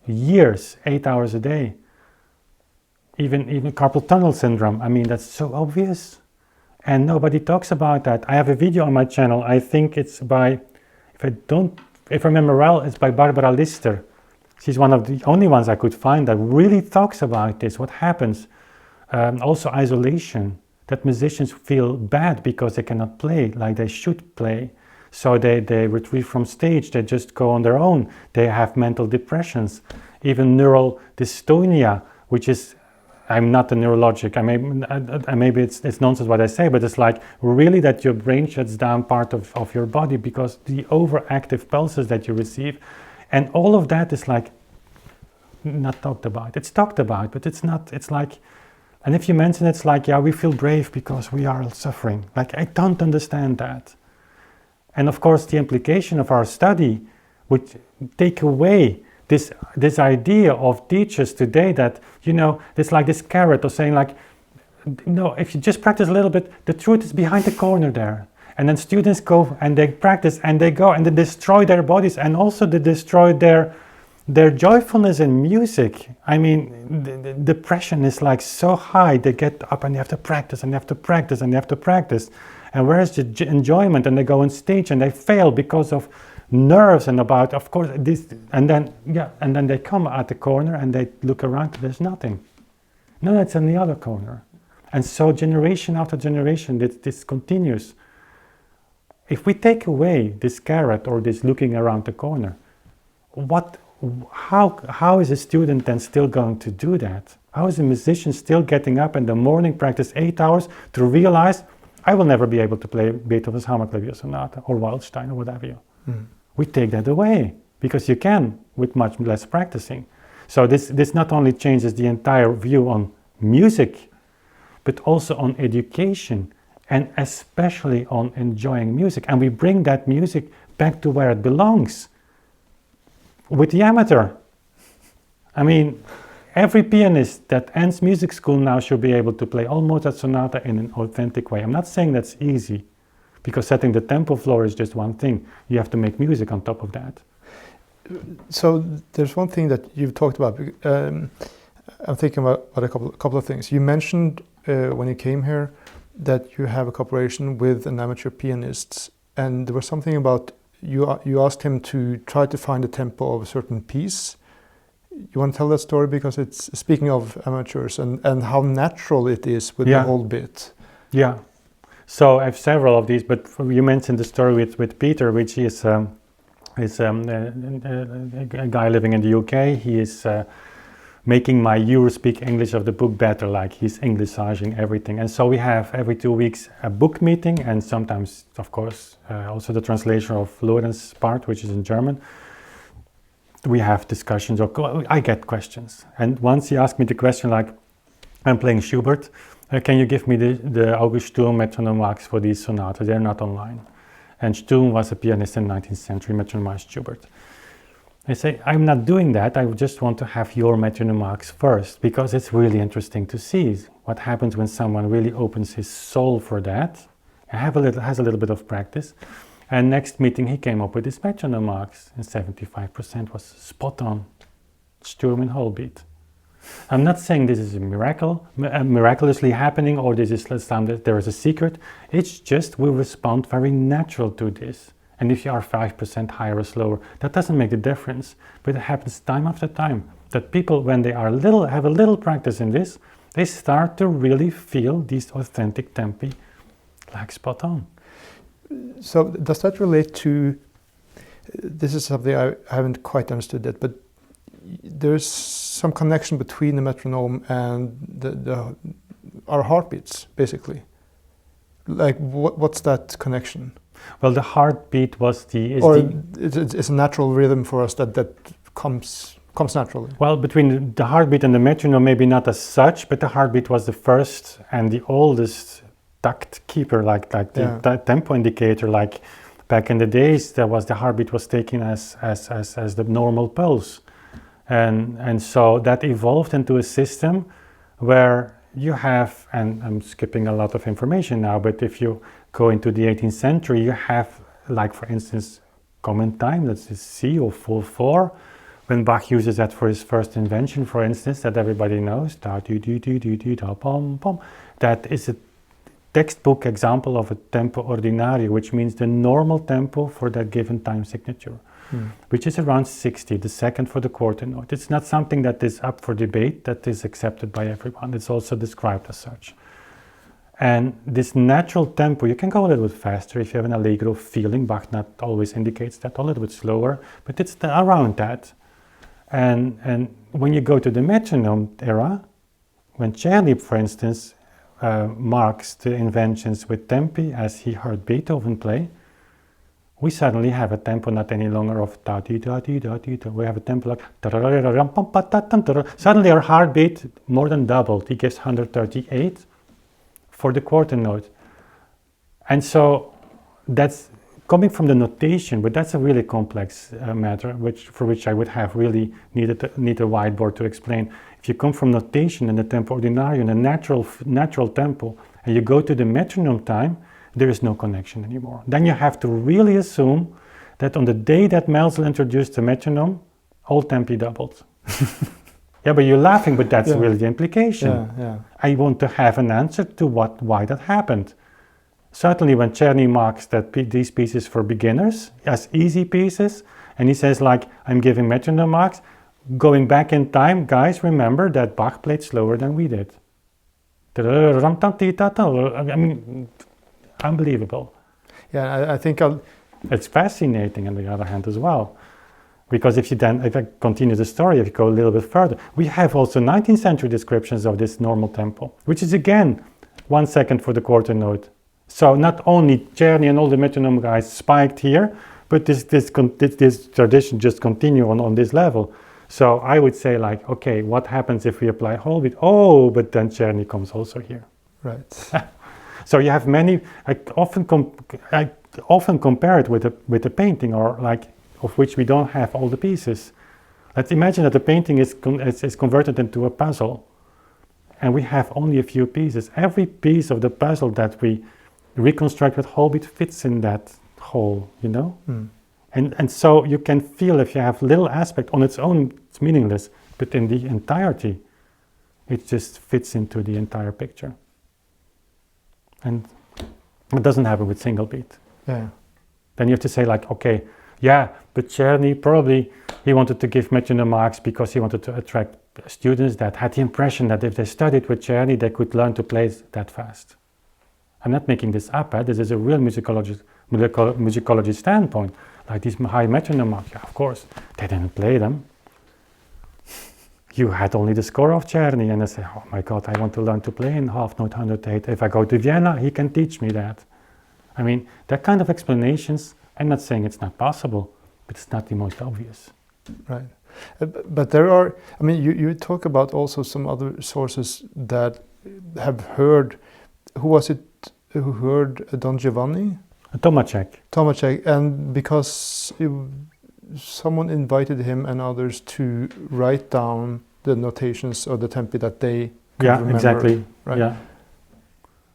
years, 8 hours a day? Even carpal tunnel syndrome. I mean, that's so obvious. And nobody talks about that. I have a video on my channel. I think it's by, if I remember well, it's by Barbara Lister. She's one of the only ones I could find that really talks about this, what happens. Also isolation, that musicians feel bad because they cannot play like they should play. So they retreat from stage, they just go on their own. They have mental depressions, even neural dystonia, which is, I'm not a neurologic, maybe it's nonsense what I say, but it's like really that your brain shuts down part of your body because the overactive pulses that you receive. And all of that is like not talked about. It's talked about, but it's not, it's like, and if you mention it, it's like, yeah, we feel brave because we are suffering. Like, I don't understand that. And of course, the implication of our study would take away this idea of teachers today that, it's like this carrot of saying like, no, if you just practice a little bit, the truth is behind the corner there. And then students go and they practice and they go and they destroy their bodies and also they destroy their joyfulness in music. I mean, the depression is like so high, they get up and they have to practice and they have to practice and they have to practice. And where's the enjoyment? And they go on stage and they fail because of nerves and about, of course, this, and then they come at the corner and they look around, there's nothing. No, it's in the other corner. And so generation after generation, this continues. If we take away this carrot or this looking around the corner, how is a student then still going to do that? How is a musician still getting up in the morning, practice 8 hours to realize I will never be able to play Beethoven's Hammerklavier Sonata or Wildstein or whatever. We take that away because you can with much less practicing. So this not only changes the entire view on music, but also on education, and especially on enjoying music. And we bring that music back to where it belongs, with the amateur. I mean, every pianist that ends music school now should be able to play all Mozart Sonata in an authentic way. I'm not saying that's easy, because setting the tempo floor is just one thing. You have to make music on top of that. So there's one thing that you've talked about. I'm thinking about a couple of things. You mentioned when you came here that you have a cooperation with an amateur pianist, and there was something about you asked him to try to find the tempo of a certain piece. You want to tell that story, because it's speaking of amateurs and how natural it is with the whole bit. Yeah. So I have several of these, but you mentioned the story with Peter, which is a guy living in the UK. He is making my "You Speak English" of the book better, like he's Englishizing everything. And so we have every 2 weeks a book meeting, and sometimes, of course, also the translation of Lorenz's part, which is in German. We have discussions, or I get questions. And once he asked me the question, like, I'm playing Schubert, can you give me the August Sturm metronome marks for these sonatas? They're not online. And Sturm was a pianist in the 19th century, metronomized Schubert. I say, I'm not doing that. I just want to have your metronome marks first, because it's really interesting to see what happens when someone really opens his soul for that, has a little bit of practice. And next meeting he came up with his metronome marks, and 75% was spot on, Sturm in whole beat. I'm not saying this is a miracle, miraculously happening, or this is that there is a secret. It's just we respond very natural to this. And if you are 5% higher or slower, that doesn't make a difference. But it happens time after time that people, when they are have a little practice in this, they start to really feel these authentic tempi like spot on. So does that relate to, this is something I haven't quite understood yet, but there's some connection between the metronome and our heartbeats, basically. Like, what's that connection? Well, the heartbeat was it's a natural rhythm for us that comes naturally. Well, between the heartbeat and the metronome, maybe not as such, but the heartbeat was the first and the oldest takt keeper, like the tempo indicator. Like back in the days, the heartbeat was taken as the normal pulse, and so that evolved into a system where you have, and I'm skipping a lot of information now, but if you go into the 18th century, you have, like, for instance, common time, that's C or full 4, when Bach uses that for his first invention, for instance, that everybody knows, da do do do do do da pom pom. That is a textbook example of a tempo ordinario, which means the normal tempo for that given time signature, which is around 60, the second for the quarter note. It's not something that is up for debate, that is accepted by everyone. It's also described as such. And this natural tempo, you can go a little bit faster if you have an allegro feeling. Bach not always indicates that, a little bit slower, but it's around that. And when you go to the metronome era, when Czerny, for instance, marks the inventions with tempi as he heard Beethoven play, we suddenly have a tempo not any longer of da di da di da di da. We have a tempo like suddenly our heartbeat more than doubled. He gives 138 for the quarter note. And so that's coming from the notation, but that's a really complex matter, for which I would have really need a whiteboard to explain. If you come from notation and the tempo ordinario and a natural tempo, and you go to the metronome time, there is no connection anymore. Then you have to really assume that on the day that Melzel introduced the metronome, all tempi doubled. Yeah, but you're laughing, but that's really the implication. Yeah. I want to have an answer to why that happened. Certainly when Czerny marks these pieces for beginners as easy pieces, and he says, like, I'm giving metronome marks, going back in time, guys, remember that Bach played slower than we did. I mean, unbelievable. Yeah, I think it's fascinating on the other hand as well. Because if I continue the story, if you go a little bit further, we have also 19th century descriptions of this normal tempo, which is again 1 second for the quarter note. So not only Czerny and all the metronome guys spiked here, But this tradition just continue on this level. So I would say like, okay, what happens if we apply whole beat? Oh, but then Czerny comes also here. Right. So you have many. I often compare it with a painting, or like of which we don't have all the pieces. Let's imagine that the painting is converted into a puzzle, and we have only a few pieces. Every piece of the puzzle that we reconstruct with whole beat fits in that whole, you know. And so you can feel if you have little aspect on its own, it's meaningless, but in the entirety, it just fits into the entire picture. And it doesn't happen with single beat. Yeah. Then you have to say like, okay, yeah, but Czerny probably, he wanted to give metronome marks because he wanted to attract students that had the impression that if they studied with Czerny, they could learn to play that fast. I'm not making this up, this is a real musicology standpoint. Like these high metronome marks, yeah, of course, they didn't play them. You had only the score of Czerny, and I say, oh my God, I want to learn to play in half note 108. If I go to Vienna, he can teach me that. I mean, that kind of explanations, I'm not saying it's not possible, but it's not the most obvious. Right. But there are, I mean, you talk about also some other sources that have heard, who was it who heard Don Giovanni? Tomacek, and because someone invited him and others to write down the notations or the tempi that they could remember. Exactly. Right? Yeah.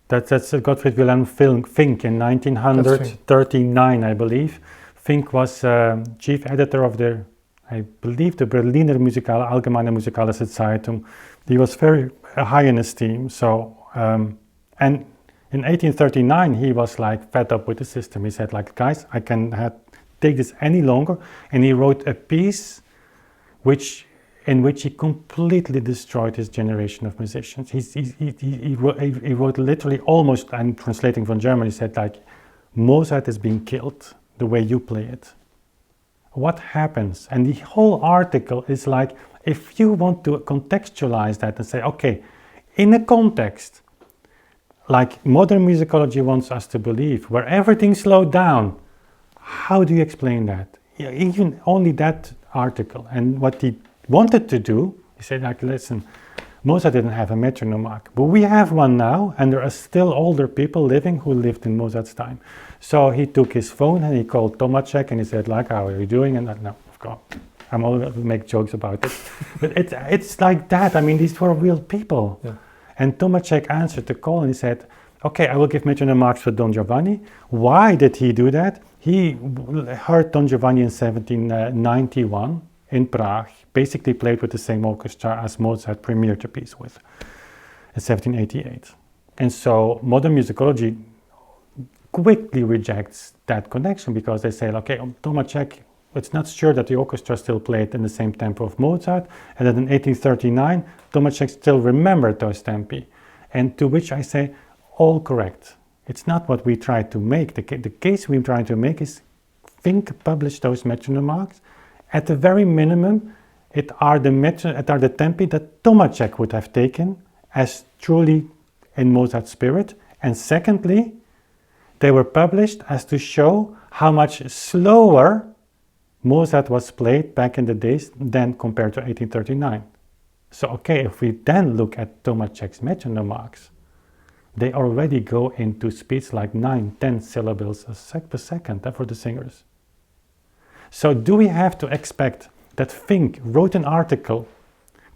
That's Gottfried Wilhelm Fink in 1939, I believe. Fink was chief editor of the, I believe, the Berliner Allgemeine Musikalische Zeitung. He was very high in esteem. So, and in 1839, he was like fed up with the system. He said, like, guys, I can take this any longer. And he wrote a piece in which he completely destroyed his generation of musicians. He wrote literally almost, I'm translating from German, he said, like, Mozart is being killed the way you play it. What happens? And the whole article is like, if you want to contextualize that and say, okay, in a context, like modern musicology wants us to believe, where everything slowed down, how do you explain that? Yeah, even only that article. And what he wanted to do, he said, like, listen, Mozart didn't have a metronome mark, but we have one now, and there are still older people living who lived in Mozart's time. So he took his phone and he called Tomacek and he said, like, how are you doing? And no, of course, I'm always going to make jokes about it. But it's like that. I mean, these were real people. Yeah. And Tomacek answered the call and he said, okay, I will give metronome marks for Don Giovanni. Why did he do that? He heard Don Giovanni in 1791 in Prague, basically played with the same orchestra as Mozart premiered the piece with in 1788. And so modern musicology quickly rejects that connection because they say, okay, Tomacek, it's not sure that the orchestra still played in the same tempo of Mozart, and that in 1839, Tomacek still remembered those tempi. And to which I say, all correct. It's not what we try to make. The case we're trying to make is Fink published those metronome marks. At the very minimum, it are the tempi that Tomacek would have taken as truly in Mozart's spirit. And secondly, they were published as to show how much slower Mozart was played back in the days than compared to 1839. So, okay, if we then look at Tomacek's metronome marks, they already go into speeds like 9-10 syllables per second for the singers. So do we have to expect that Fink wrote an article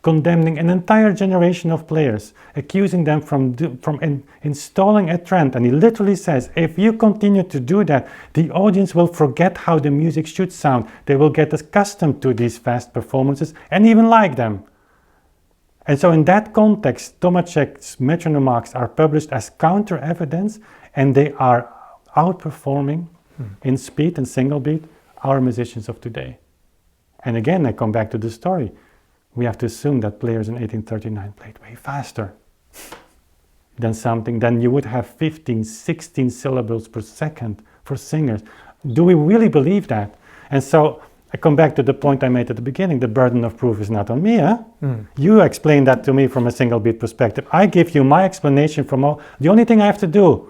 condemning an entire generation of players, accusing them from installing a trend? And he literally says, if you continue to do that, the audience will forget how the music should sound. They will get accustomed to these fast performances and even like them. And so in that context, Tomacek's metronome marks are published as counter evidence, and they are outperforming in speed and single beat our musicians of today. And again, I come back to the story. We have to assume that players in 1839 played way faster than you would have 15, 16 syllables per second for singers. Do we really believe that? And so I come back to the point I made at the beginning. The burden of proof is not on me. You explain that to me from a single beat perspective. I give you my explanation from all. The only thing I have to do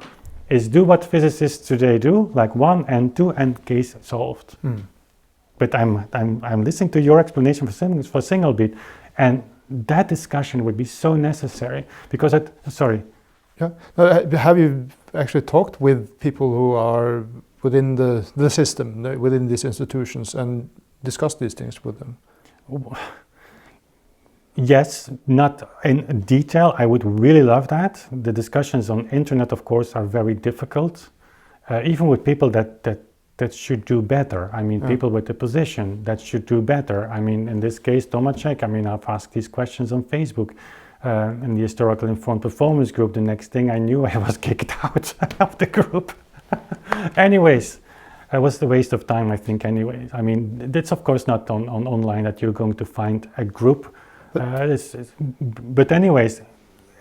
is do what physicists today do, like 1 and 2 and case solved. But I'm listening to your explanation for single beat, and that discussion would be so necessary because Yeah. Have you actually talked with people who are within the system, within these institutions, and discussed these things with them? Yes, not in detail. I would really love that. The discussions on internet, of course, are very difficult, even with people that should do better. I mean, people with a position that should do better. I mean, in this case, Tomacek, I mean, I've asked these questions on Facebook in the Historical Informed Performance group. The next thing I knew, I was kicked out of the group. Anyways, it was a waste of time, I think, anyways. I mean, it's of course not on online that you're going to find a group. But anyways,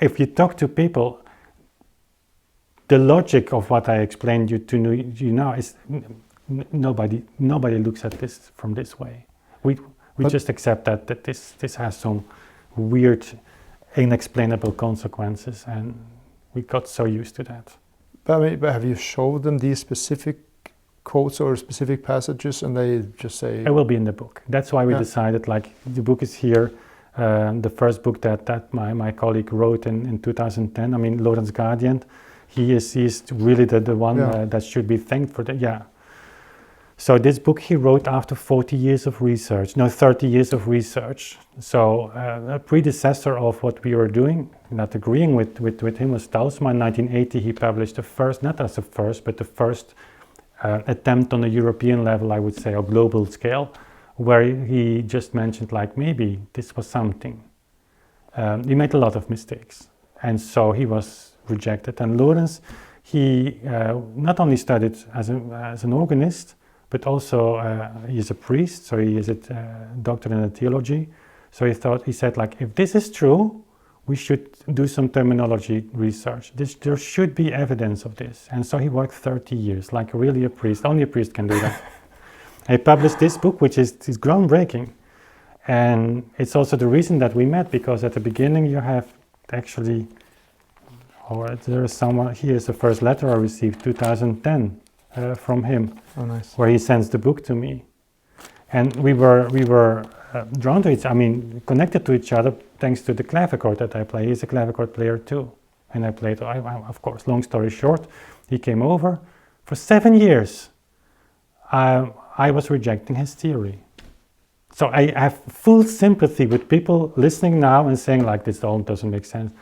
if you talk to people, the logic of what I explained you now is nobody looks at this from this way. We just accept that this has some weird, inexplainable consequences, and we got so used to that. But have you showed them these specific quotes or specific passages, and they just say... It will be in the book. That's why we decided, like, the book is here. The first book that my colleague wrote in 2010, I mean, Lorenz Gadient, he's really the one that should be thanked for that. Yeah. So this book he wrote after 30 years of research. So a predecessor of what we were doing, not agreeing with him, was Talsma. In 1980 he published the first, not as the first, but the first attempt on a European level, I would say, or global scale, where he just mentioned, like, maybe this was something. He made a lot of mistakes, and so he was rejected. And Lorenz, he not only studied as an organist, but also he is a priest, so he is a doctor in theology. So he said, like, if this is true, we should do some terminology research. There should be evidence of this. And so he worked 30 years, like really a priest. Only a priest can do that. I published this book, which is groundbreaking. And it's also the reason that we met, because at the beginning you have actually, or there is someone, here's the first letter I received, 2010, from him. Oh, nice. Where he sends the book to me. And we were drawn to it, I mean, connected to each other thanks to the clavichord that I play. He's a clavichord player too. And I played, of course, long story short, he came over. For 7 years, I was rejecting his theory. So I have full sympathy with people listening now and saying, like, this all doesn't make sense.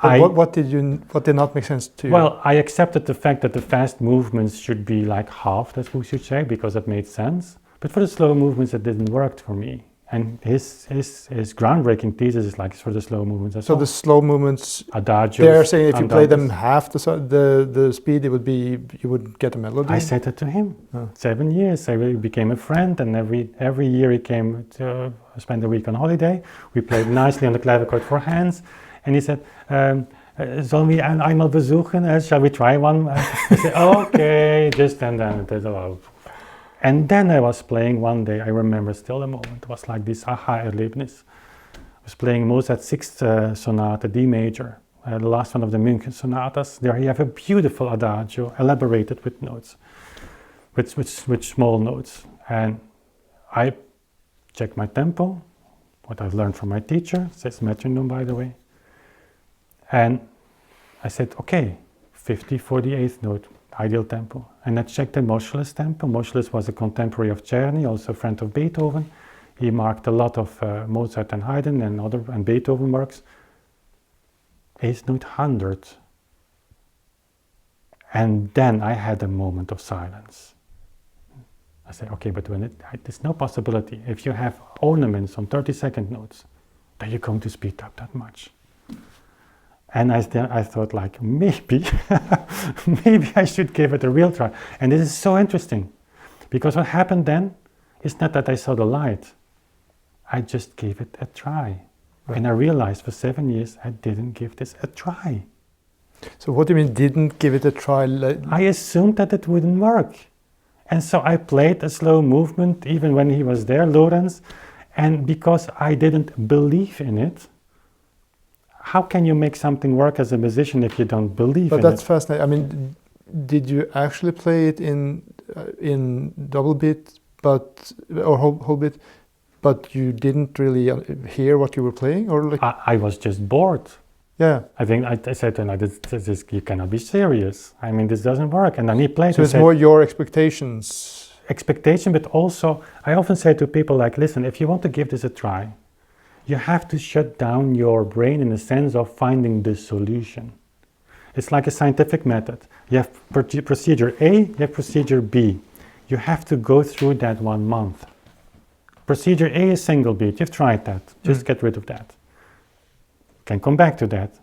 What did not make sense to you? Well, I accepted the fact that the fast movements should be like half, that we should say, because it made sense. But for the slow movements, it didn't work for me. And his groundbreaking thesis is like for the slow movements as well. So the slow movements, adagios, they're saying if you play them half the speed, it would be, you would get a melody. I said that to him. 7 years. I really became a friend, and every year he came to spend a week on holiday. We played nicely on the clavichord for hands, and he said, "Sollen wir einmal versuchen? Shall we try one?" I said, "Okay, just and then." And then I was playing one day, I remember still the moment, it was like this aha-erlebnis. I was playing Mozart's 6th Sonata, D major, the last one of the München sonatas. There you have a beautiful adagio, elaborated with notes, with small notes. And I checked my tempo, what I've learned from my teacher, it says metronome, by the way. And I said, okay, 50 for the 8th note. Ideal tempo. And I checked the Moscheles tempo. Moscheles was a contemporary of Czerny, also a friend of Beethoven. He marked a lot of Mozart and Haydn and Beethoven works. 8th note 100. And then I had a moment of silence. I said, okay, but there's no possibility. If you have ornaments on 32nd notes, that you're going to speed up that much. And I thought, like, maybe I should give it a real try. And this is so interesting, because what happened then is not that I saw the light. I just gave it a try. Right. And I realized for 7 years I didn't give this a try. So what do you mean, didn't give it a try? I assumed that it wouldn't work. And so I played a slow movement even when he was there, Lorenz. And because I didn't believe in it, how can you make something work as a musician if you don't believe in it? But that's fascinating. I mean, did you actually play it in double beat, or whole beat, but you didn't really hear what you were playing, or like? I was just bored. Yeah. I think I said to him, this, you cannot be serious. I mean, this doesn't work. And then he played. So it's more your expectations. Expectation, but also I often say to people like, listen, if you want to give this a try, you have to shut down your brain in the sense of finding the solution. It's like a scientific method. You have procedure A, you have procedure B. You have to go through that 1 month. Procedure A is single beat. You've tried that. Just get rid of that. Can come back to that.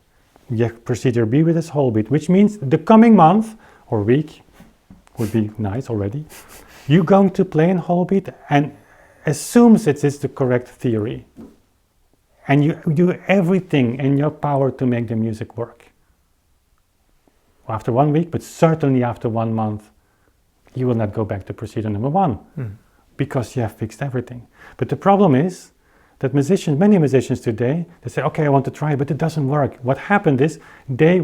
You have procedure B with this whole beat, which means the coming month or week would be nice already. You're going to play in whole beat and assumes it is the correct theory. And you do everything in your power to make the music work. After 1 week, but certainly after 1 month, you will not go back to procedure number 1 because you have fixed everything. But the problem is that many musicians today, they say, okay, I want to try, but it doesn't work. What happened is they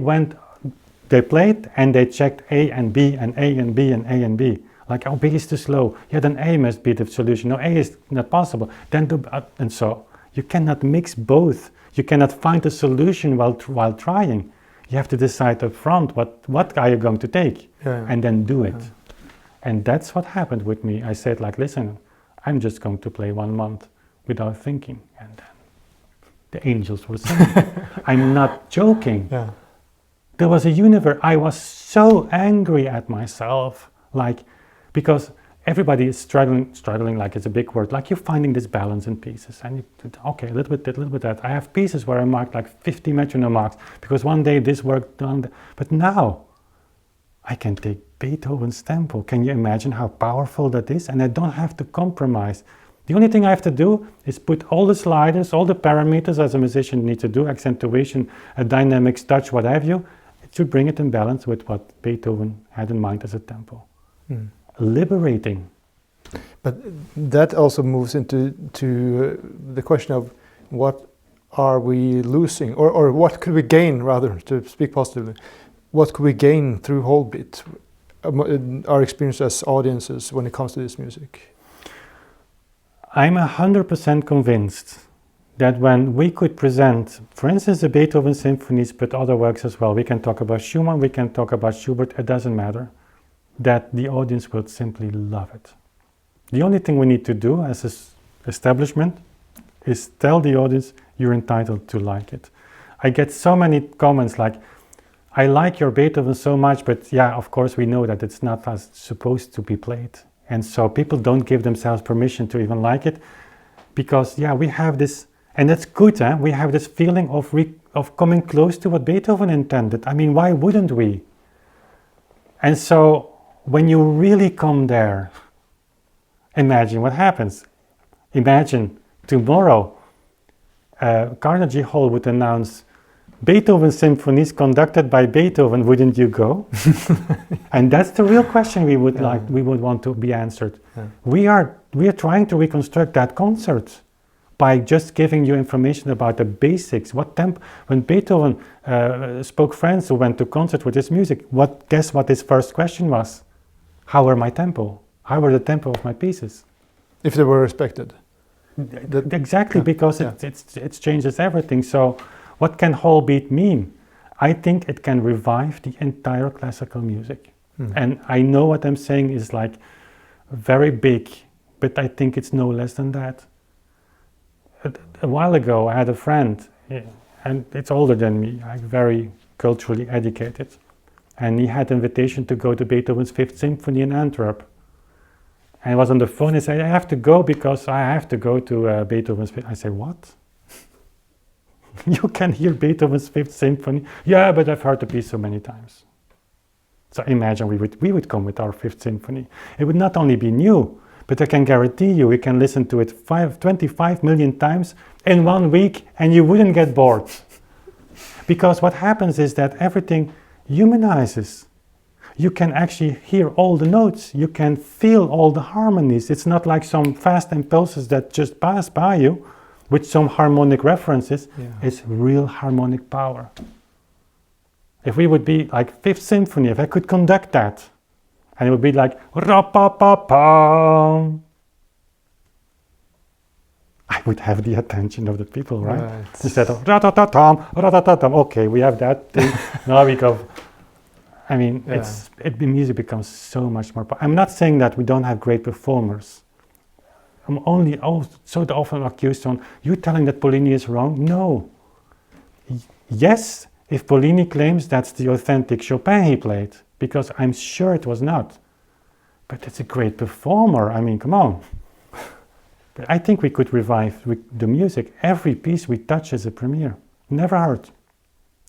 played and they checked A and B and A and B and A and B. Like, oh, B is too slow. Yeah, then A must be the solution. No, A is not possible. Then and so you cannot mix both. You cannot find a solution while trying. You have to decide up front what are you going to take and then do it. And that's what happened with me. I said like, listen, I'm just going to play 1 month without thinking. And then the angels were singing. I'm not joking. Yeah. There was a universe. I was so angry at myself, like, because everybody is struggling like it's a big word, like you're finding this balance in pieces. And okay, a little bit that. I have pieces where I marked like 50 metronome marks because one day this worked done. But now I can take Beethoven's tempo. Can you imagine how powerful that is? And I don't have to compromise. The only thing I have to do is put all the sliders, all the parameters as a musician need to do, accentuation, dynamics, touch, what have you, to bring it in balance with what Beethoven had in mind as a tempo. Liberating. But that also moves into the question of what are we losing, or what could we gain, rather, to speak positively. What could we gain through whole beat, our experience as audiences when it comes to this music? I'm 100% convinced that when we could present, for instance, the Beethoven symphonies, but other works as well, we can talk about Schumann, we can talk about Schubert, it doesn't matter, that the audience will simply love it. The only thing we need to do as an establishment is tell the audience you're entitled to like it. I get so many comments like, I like your Beethoven so much, but yeah, of course we know that it's not as supposed to be played. And so people don't give themselves permission to even like it because, yeah, we have this, and that's good, we have this feeling of coming close to what Beethoven intended. I mean, why wouldn't we? And so when you really come there, imagine what happens. Imagine tomorrow, Carnegie Hall would announce Beethoven symphonies conducted by Beethoven, wouldn't you go? And that's the real question we would want to be answered. We are trying to reconstruct that concert by just giving you information about the basics. When Beethoven spoke friends who went to concert with his music, guess what his first question was? How were my tempo? How were the tempo of my pieces? If they were respected. Exactly, because it changes everything. So what can whole beat mean? I think it can revive the entire classical music. And I know what I'm saying is like very big, but I think it's no less than that. A while ago, I had a friend, and it's older than me, very culturally educated. And he had an invitation to go to Beethoven's 5th Symphony in Antwerp. And I was on the phone and said, I have to go because I have to go to Beethoven's 5th. I said, what? You can hear Beethoven's 5th Symphony? Yeah, but I've heard the piece so many times. So imagine we would come with our 5th Symphony. It would not only be new, but I can guarantee you, we can listen to it 25 million times in 1 week and you wouldn't get bored. Because what happens is that everything humanizes. You can actually hear all the notes. You can feel all the harmonies. It's not like some fast impulses that just pass by you with some harmonic references. It's real harmonic power. If we would be like Fifth Symphony, if I could conduct that, and it would be like ra-pa-pa-pam, I would have the attention of the people, right? Instead of ra-ta-ta-tam, ra-ta-ta-tam. Okay, we have that thing. Now we go. I mean, the music becomes so much more. I'm not saying that we don't have great performers. I'm only so often accused on you telling that Pollini is wrong. No. Yes, if Pollini claims that's the authentic Chopin he played, because I'm sure it was not. But it's a great performer. I mean, come on. But I think we could revive the music. Every piece we touch is a premiere. Never heard.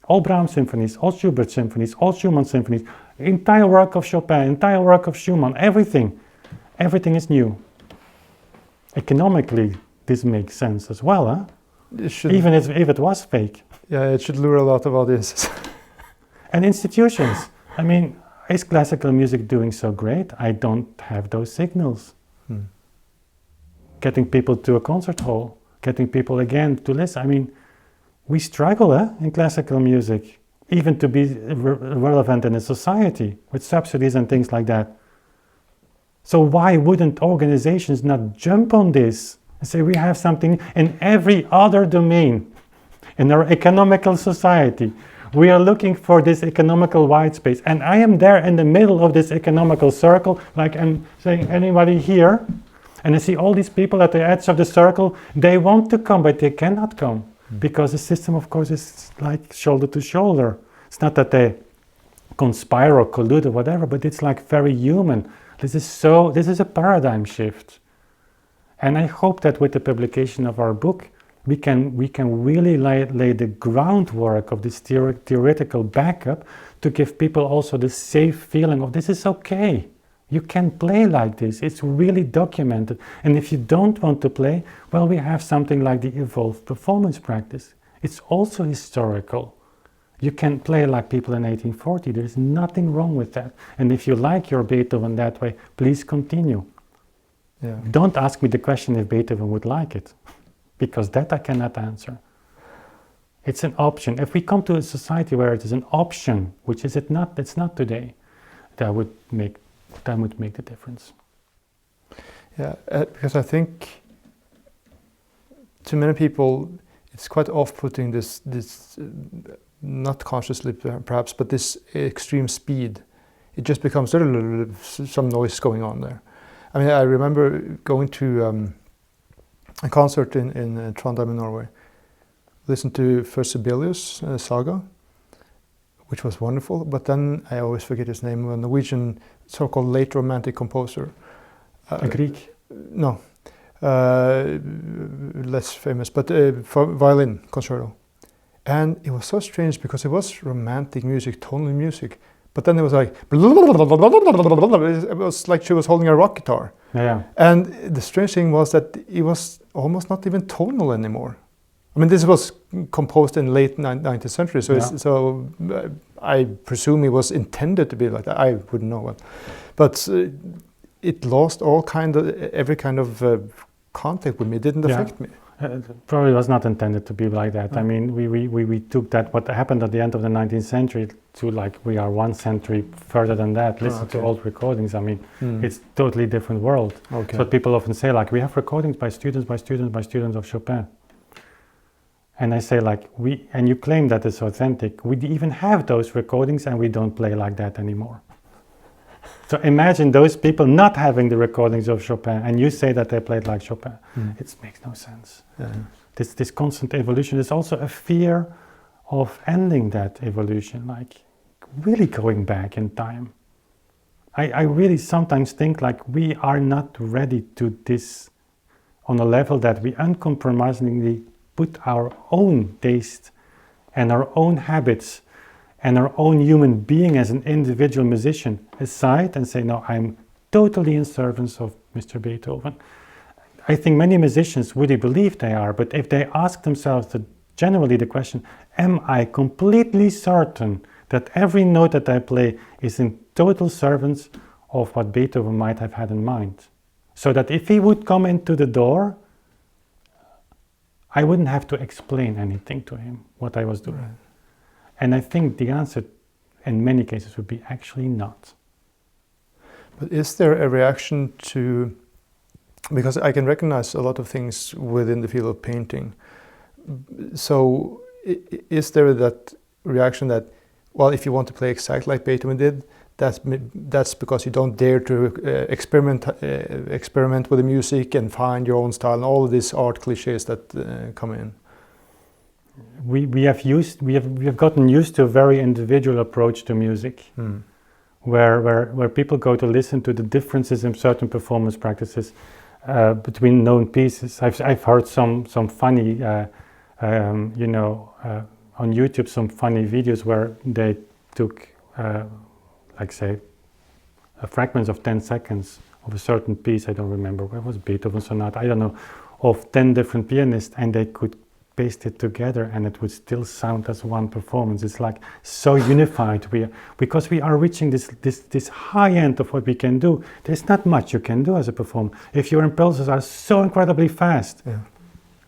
All Brahms symphonies, all Schubert symphonies, all Schumann symphonies, entire work of Chopin, entire work of Schumann, everything. Everything is new. Economically, this makes sense as well, huh? Even if it was fake. Yeah, it should lure a lot of audiences. And institutions. I mean, is classical music doing so great? I don't have those signals. Getting people to a concert hall, getting people again to listen. I mean, we struggle in classical music, even to be relevant in a society with subsidies and things like that. So why wouldn't organizations not jump on this and say we have something in every other domain in our economical society? We are looking for this economical white space, and I am there in the middle of this economical circle, like I'm saying, anybody here? And I see all these people at the edge of the circle, they want to come, but they cannot come. Because the system, of course, is like shoulder to shoulder. It's not that they conspire or collude or whatever, but it's like very human. This is a paradigm shift. And I hope that with the publication of our book, we can really lay the groundwork of this theoretical backup to give people also the safe feeling of this is okay. You can play like this. It's really documented. And if you don't want to play, well, we have something like the evolved performance practice. It's also historical. You can play like people in 1840. There's nothing wrong with that. And if you like your Beethoven that way, please continue. Yeah. Don't ask me the question if Beethoven would like it, because that I cannot answer. It's an option. If we come to a society where it is an option, which is it's not today, that would make the difference. Yeah, because I think to many people it's quite off-putting this not consciously perhaps, but this extreme speed. It just becomes some noise going on there. I mean, I remember going to a concert in Trondheim in Norway. Listened to first Sibelius Saga, which was wonderful, but then I always forget his name, a Norwegian so-called late romantic composer. A Greek? No, less famous, but for violin concerto. And it was so strange because it was romantic music, tonal music, but then it was like, it was like she was holding a rock guitar. Yeah. And the strange thing was that it was almost not even tonal anymore. I mean, this was composed in late 19th century, so I presume it was intended to be like that. I wouldn't know, but it lost every kind of contact with me. It didn't affect me. It probably was not intended to be like that. I mean, we took that what happened at the end of the 19th century to like we are 1 century further than that. Listen to old recordings. I mean, it's totally different world. Okay. So people often say like we have recordings by students of Chopin. And I say like and you claim that it's authentic. We even have those recordings and we don't play like that anymore. So imagine those people not having the recordings of Chopin and you say that they played like Chopin. It makes no sense. Yeah. This constant evolution is also a fear of ending that evolution, like really going back in time. I really sometimes think like we are not ready to this on a level that we uncompromisingly put our own taste and our own habits and our own human being as an individual musician aside and say, no, I'm totally in service of Mr. Beethoven. I think many musicians really believe they are, but if they ask themselves generally the question, am I completely certain that every note that I play is in total service of what Beethoven might have had in mind? So that if he would come into the door, I wouldn't have to explain anything to him, what I was doing. Right. And I think the answer in many cases would be actually not. But is there a reaction to, because I can recognize a lot of things within the field of painting, so is there that reaction that, well, if you want to play exactly like Beethoven did, that's because you don't dare to experiment with the music and find your own style and all of these art cliches that come in? We have gotten used to a very individual approach to music, where people go to listen to the differences in certain performance practices between known pieces. I've heard some funny, on YouTube, some funny videos where they took, like say, fragments of 10 seconds of a certain piece. I don't remember, where was Beethoven Sonata, I don't know, of 10 different pianists, and they could paste it together and it would still sound as one performance. It's like so unified. Because we are reaching this high end of what we can do. There's not much you can do as a performer. If your impulses are so incredibly fast,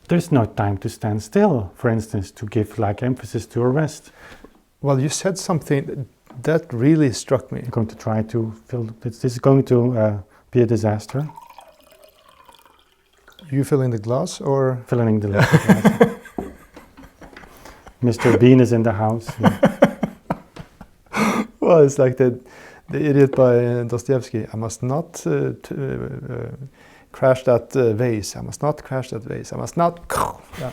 there's no time to stand still, for instance, to give like emphasis to a rest. Well, you said something that really struck me. I'm going to try to fill, this is going to be a disaster. You filling the glass or? Filling the glass. Mr. Bean is in the house. Well, it's like the idiot by Dostoevsky. I must not crash that vase. I must not crash that vase. I must not. Yeah.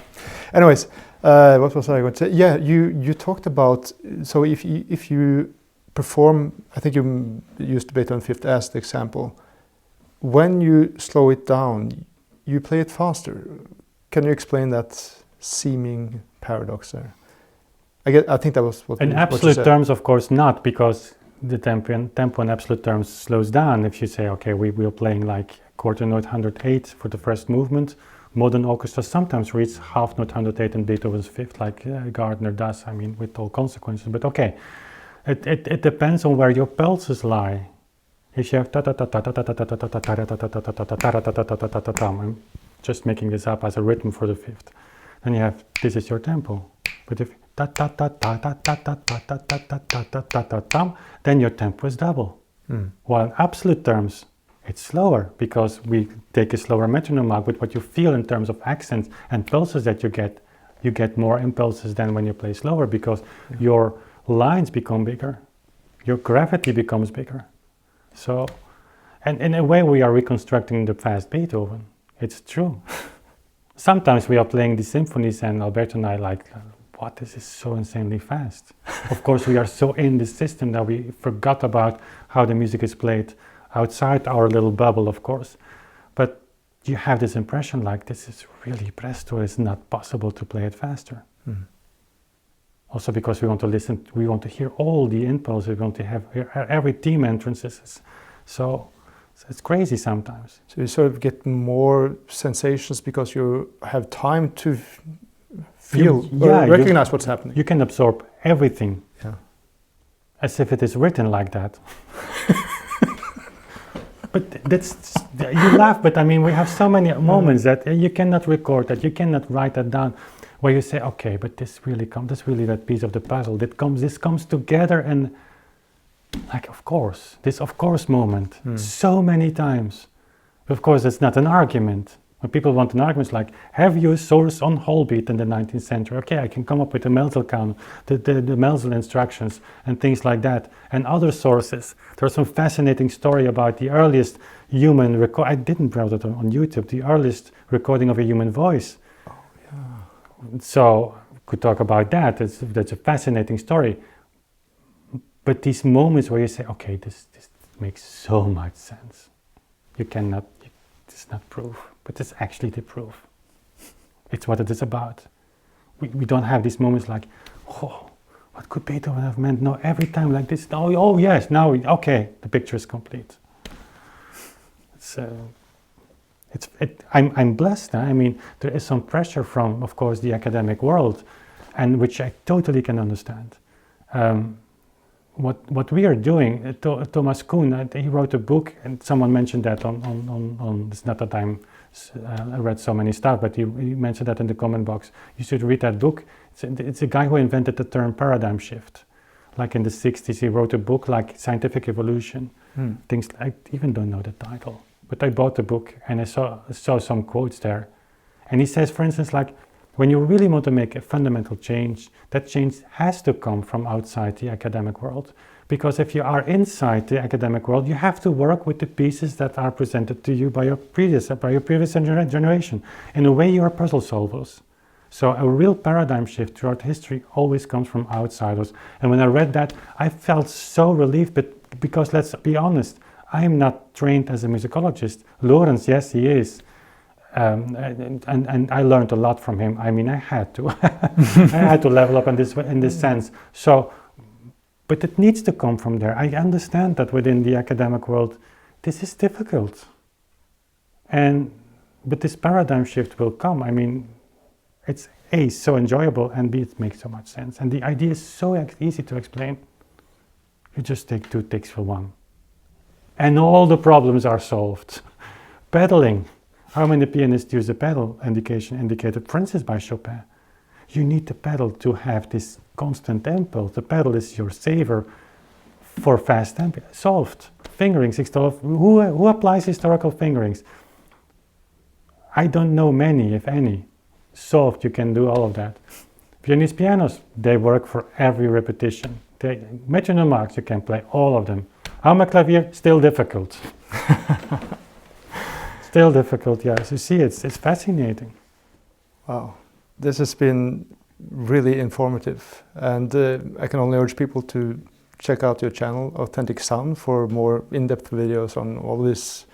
Anyways, what was I going to say? Yeah, you talked about, so if you perform, I think you used Beethoven Fifth as the example. When you slow it down, you play it faster. Can you explain that seeming paradox there? I think that was what in absolute terms, of course not, because the tempo in absolute terms slows down. If you say, okay, we're playing like quarter note 108 for the first movement, modern orchestras sometimes reach half note 108 in Beethoven's Fifth, like Gardner does, I mean, with all consequences. But okay, it depends on where your pulses lie. If you have I'm just making this up as a rhythm for the Fifth, then you have, this is your tempo. But if then your tempo is double. While in absolute terms, it's slower because we take a slower metronome out, but what you feel in terms of accents and pulses that you get more impulses than when you play slower, because your lines become bigger, your gravity becomes bigger. So, and in a way we are reconstructing the fast Beethoven. It's true. Sometimes we are playing the symphonies and Alberto and I like, what, this is so insanely fast. Of course we are so in the system that we forgot about how the music is played outside our little bubble, of course. But you have this impression like, this is really presto, it's not possible to play it faster. Also because we want to listen, we want to hear all the impulses, we want to have every theme entrances. So it's crazy sometimes. So you sort of get more sensations because you have time to feel, recognize what's happening. You can absorb everything, as if it is written like that. But that's, you laugh, but I mean, we have so many moments that you cannot record that, you cannot write that down, where you say, okay, but this really that piece of the puzzle, this comes together, and like, of course, this of course moment, so many times. But of course, it's not an argument. When people want an argument, it's like, have you a source on whole beat in the 19th century? Okay, I can come up with the Melzel canon, the Melzel instructions, and things like that, and other sources. There's some fascinating story about the earliest human record. I didn't browse it on YouTube. The earliest recording of a human voice. Oh, yeah. So we could talk about that. That's a fascinating story. But these moments where you say, okay, this makes so much sense. It's not proof, but it's actually the proof. It's what it is about. We don't have these moments like, oh, what could Beethoven have meant? No, every time like this, oh yes, now, okay, the picture is complete. I'm blessed. I mean, there is some pressure from, of course, the academic world, and which I totally can understand. What we are doing, Thomas Kuhn, he wrote a book, and someone mentioned that on it's not that I read so many stuff, but he mentioned that in the comment box. You should read that book. It's a guy who invented the term paradigm shift, Like in the 60s, he wrote a book like Scientific Evolution. Things I even don't know the title, but I bought the book and I saw some quotes there. And he says, for instance, like, when you really want to make a fundamental change, that change has to come from outside the academic world. Because if you are inside the academic world, you have to work with the pieces that are presented to you by your previous generation. In a way, you are puzzle solvers. So a real paradigm shift throughout history always comes from outsiders. And when I read that, I felt so relieved, but because let's be honest, I am not trained as a musicologist. Lorenz, yes, he is. And I learned a lot from him. I mean, I had to. I had to level up in this sense. So, but it needs to come from there. I understand that within the academic world, this is difficult. But this paradigm shift will come. I mean, it's A, so enjoyable, and B, it makes so much sense. And the idea is so easy to explain. You just take 2 ticks for 1. And all the problems are solved. Pedaling. How many pianists use a pedal indicated, for instance, by Chopin? You need the pedal to have this constant impulse. The pedal is your saver for fast tempi. Solved. Fingerings. Who applies historical fingerings? I don't know many, if any. Solved, you can do all of that. Pianists, pianos, they work for every repetition. Metronome marks, you can play all of them. Clavier, still difficult. Still difficult, yes. You see, it's fascinating. Wow, this has been really informative, and I can only urge people to check out your channel, Authentic Sound, for more in-depth videos on all these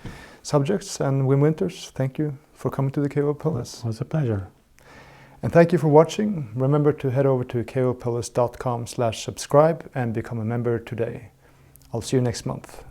subjects. And Wim Winters, thank you for coming to the KO Palace. It was a pleasure. And thank you for watching. Remember to head over to kopalace.com/subscribe and become a member today. I'll see you next month.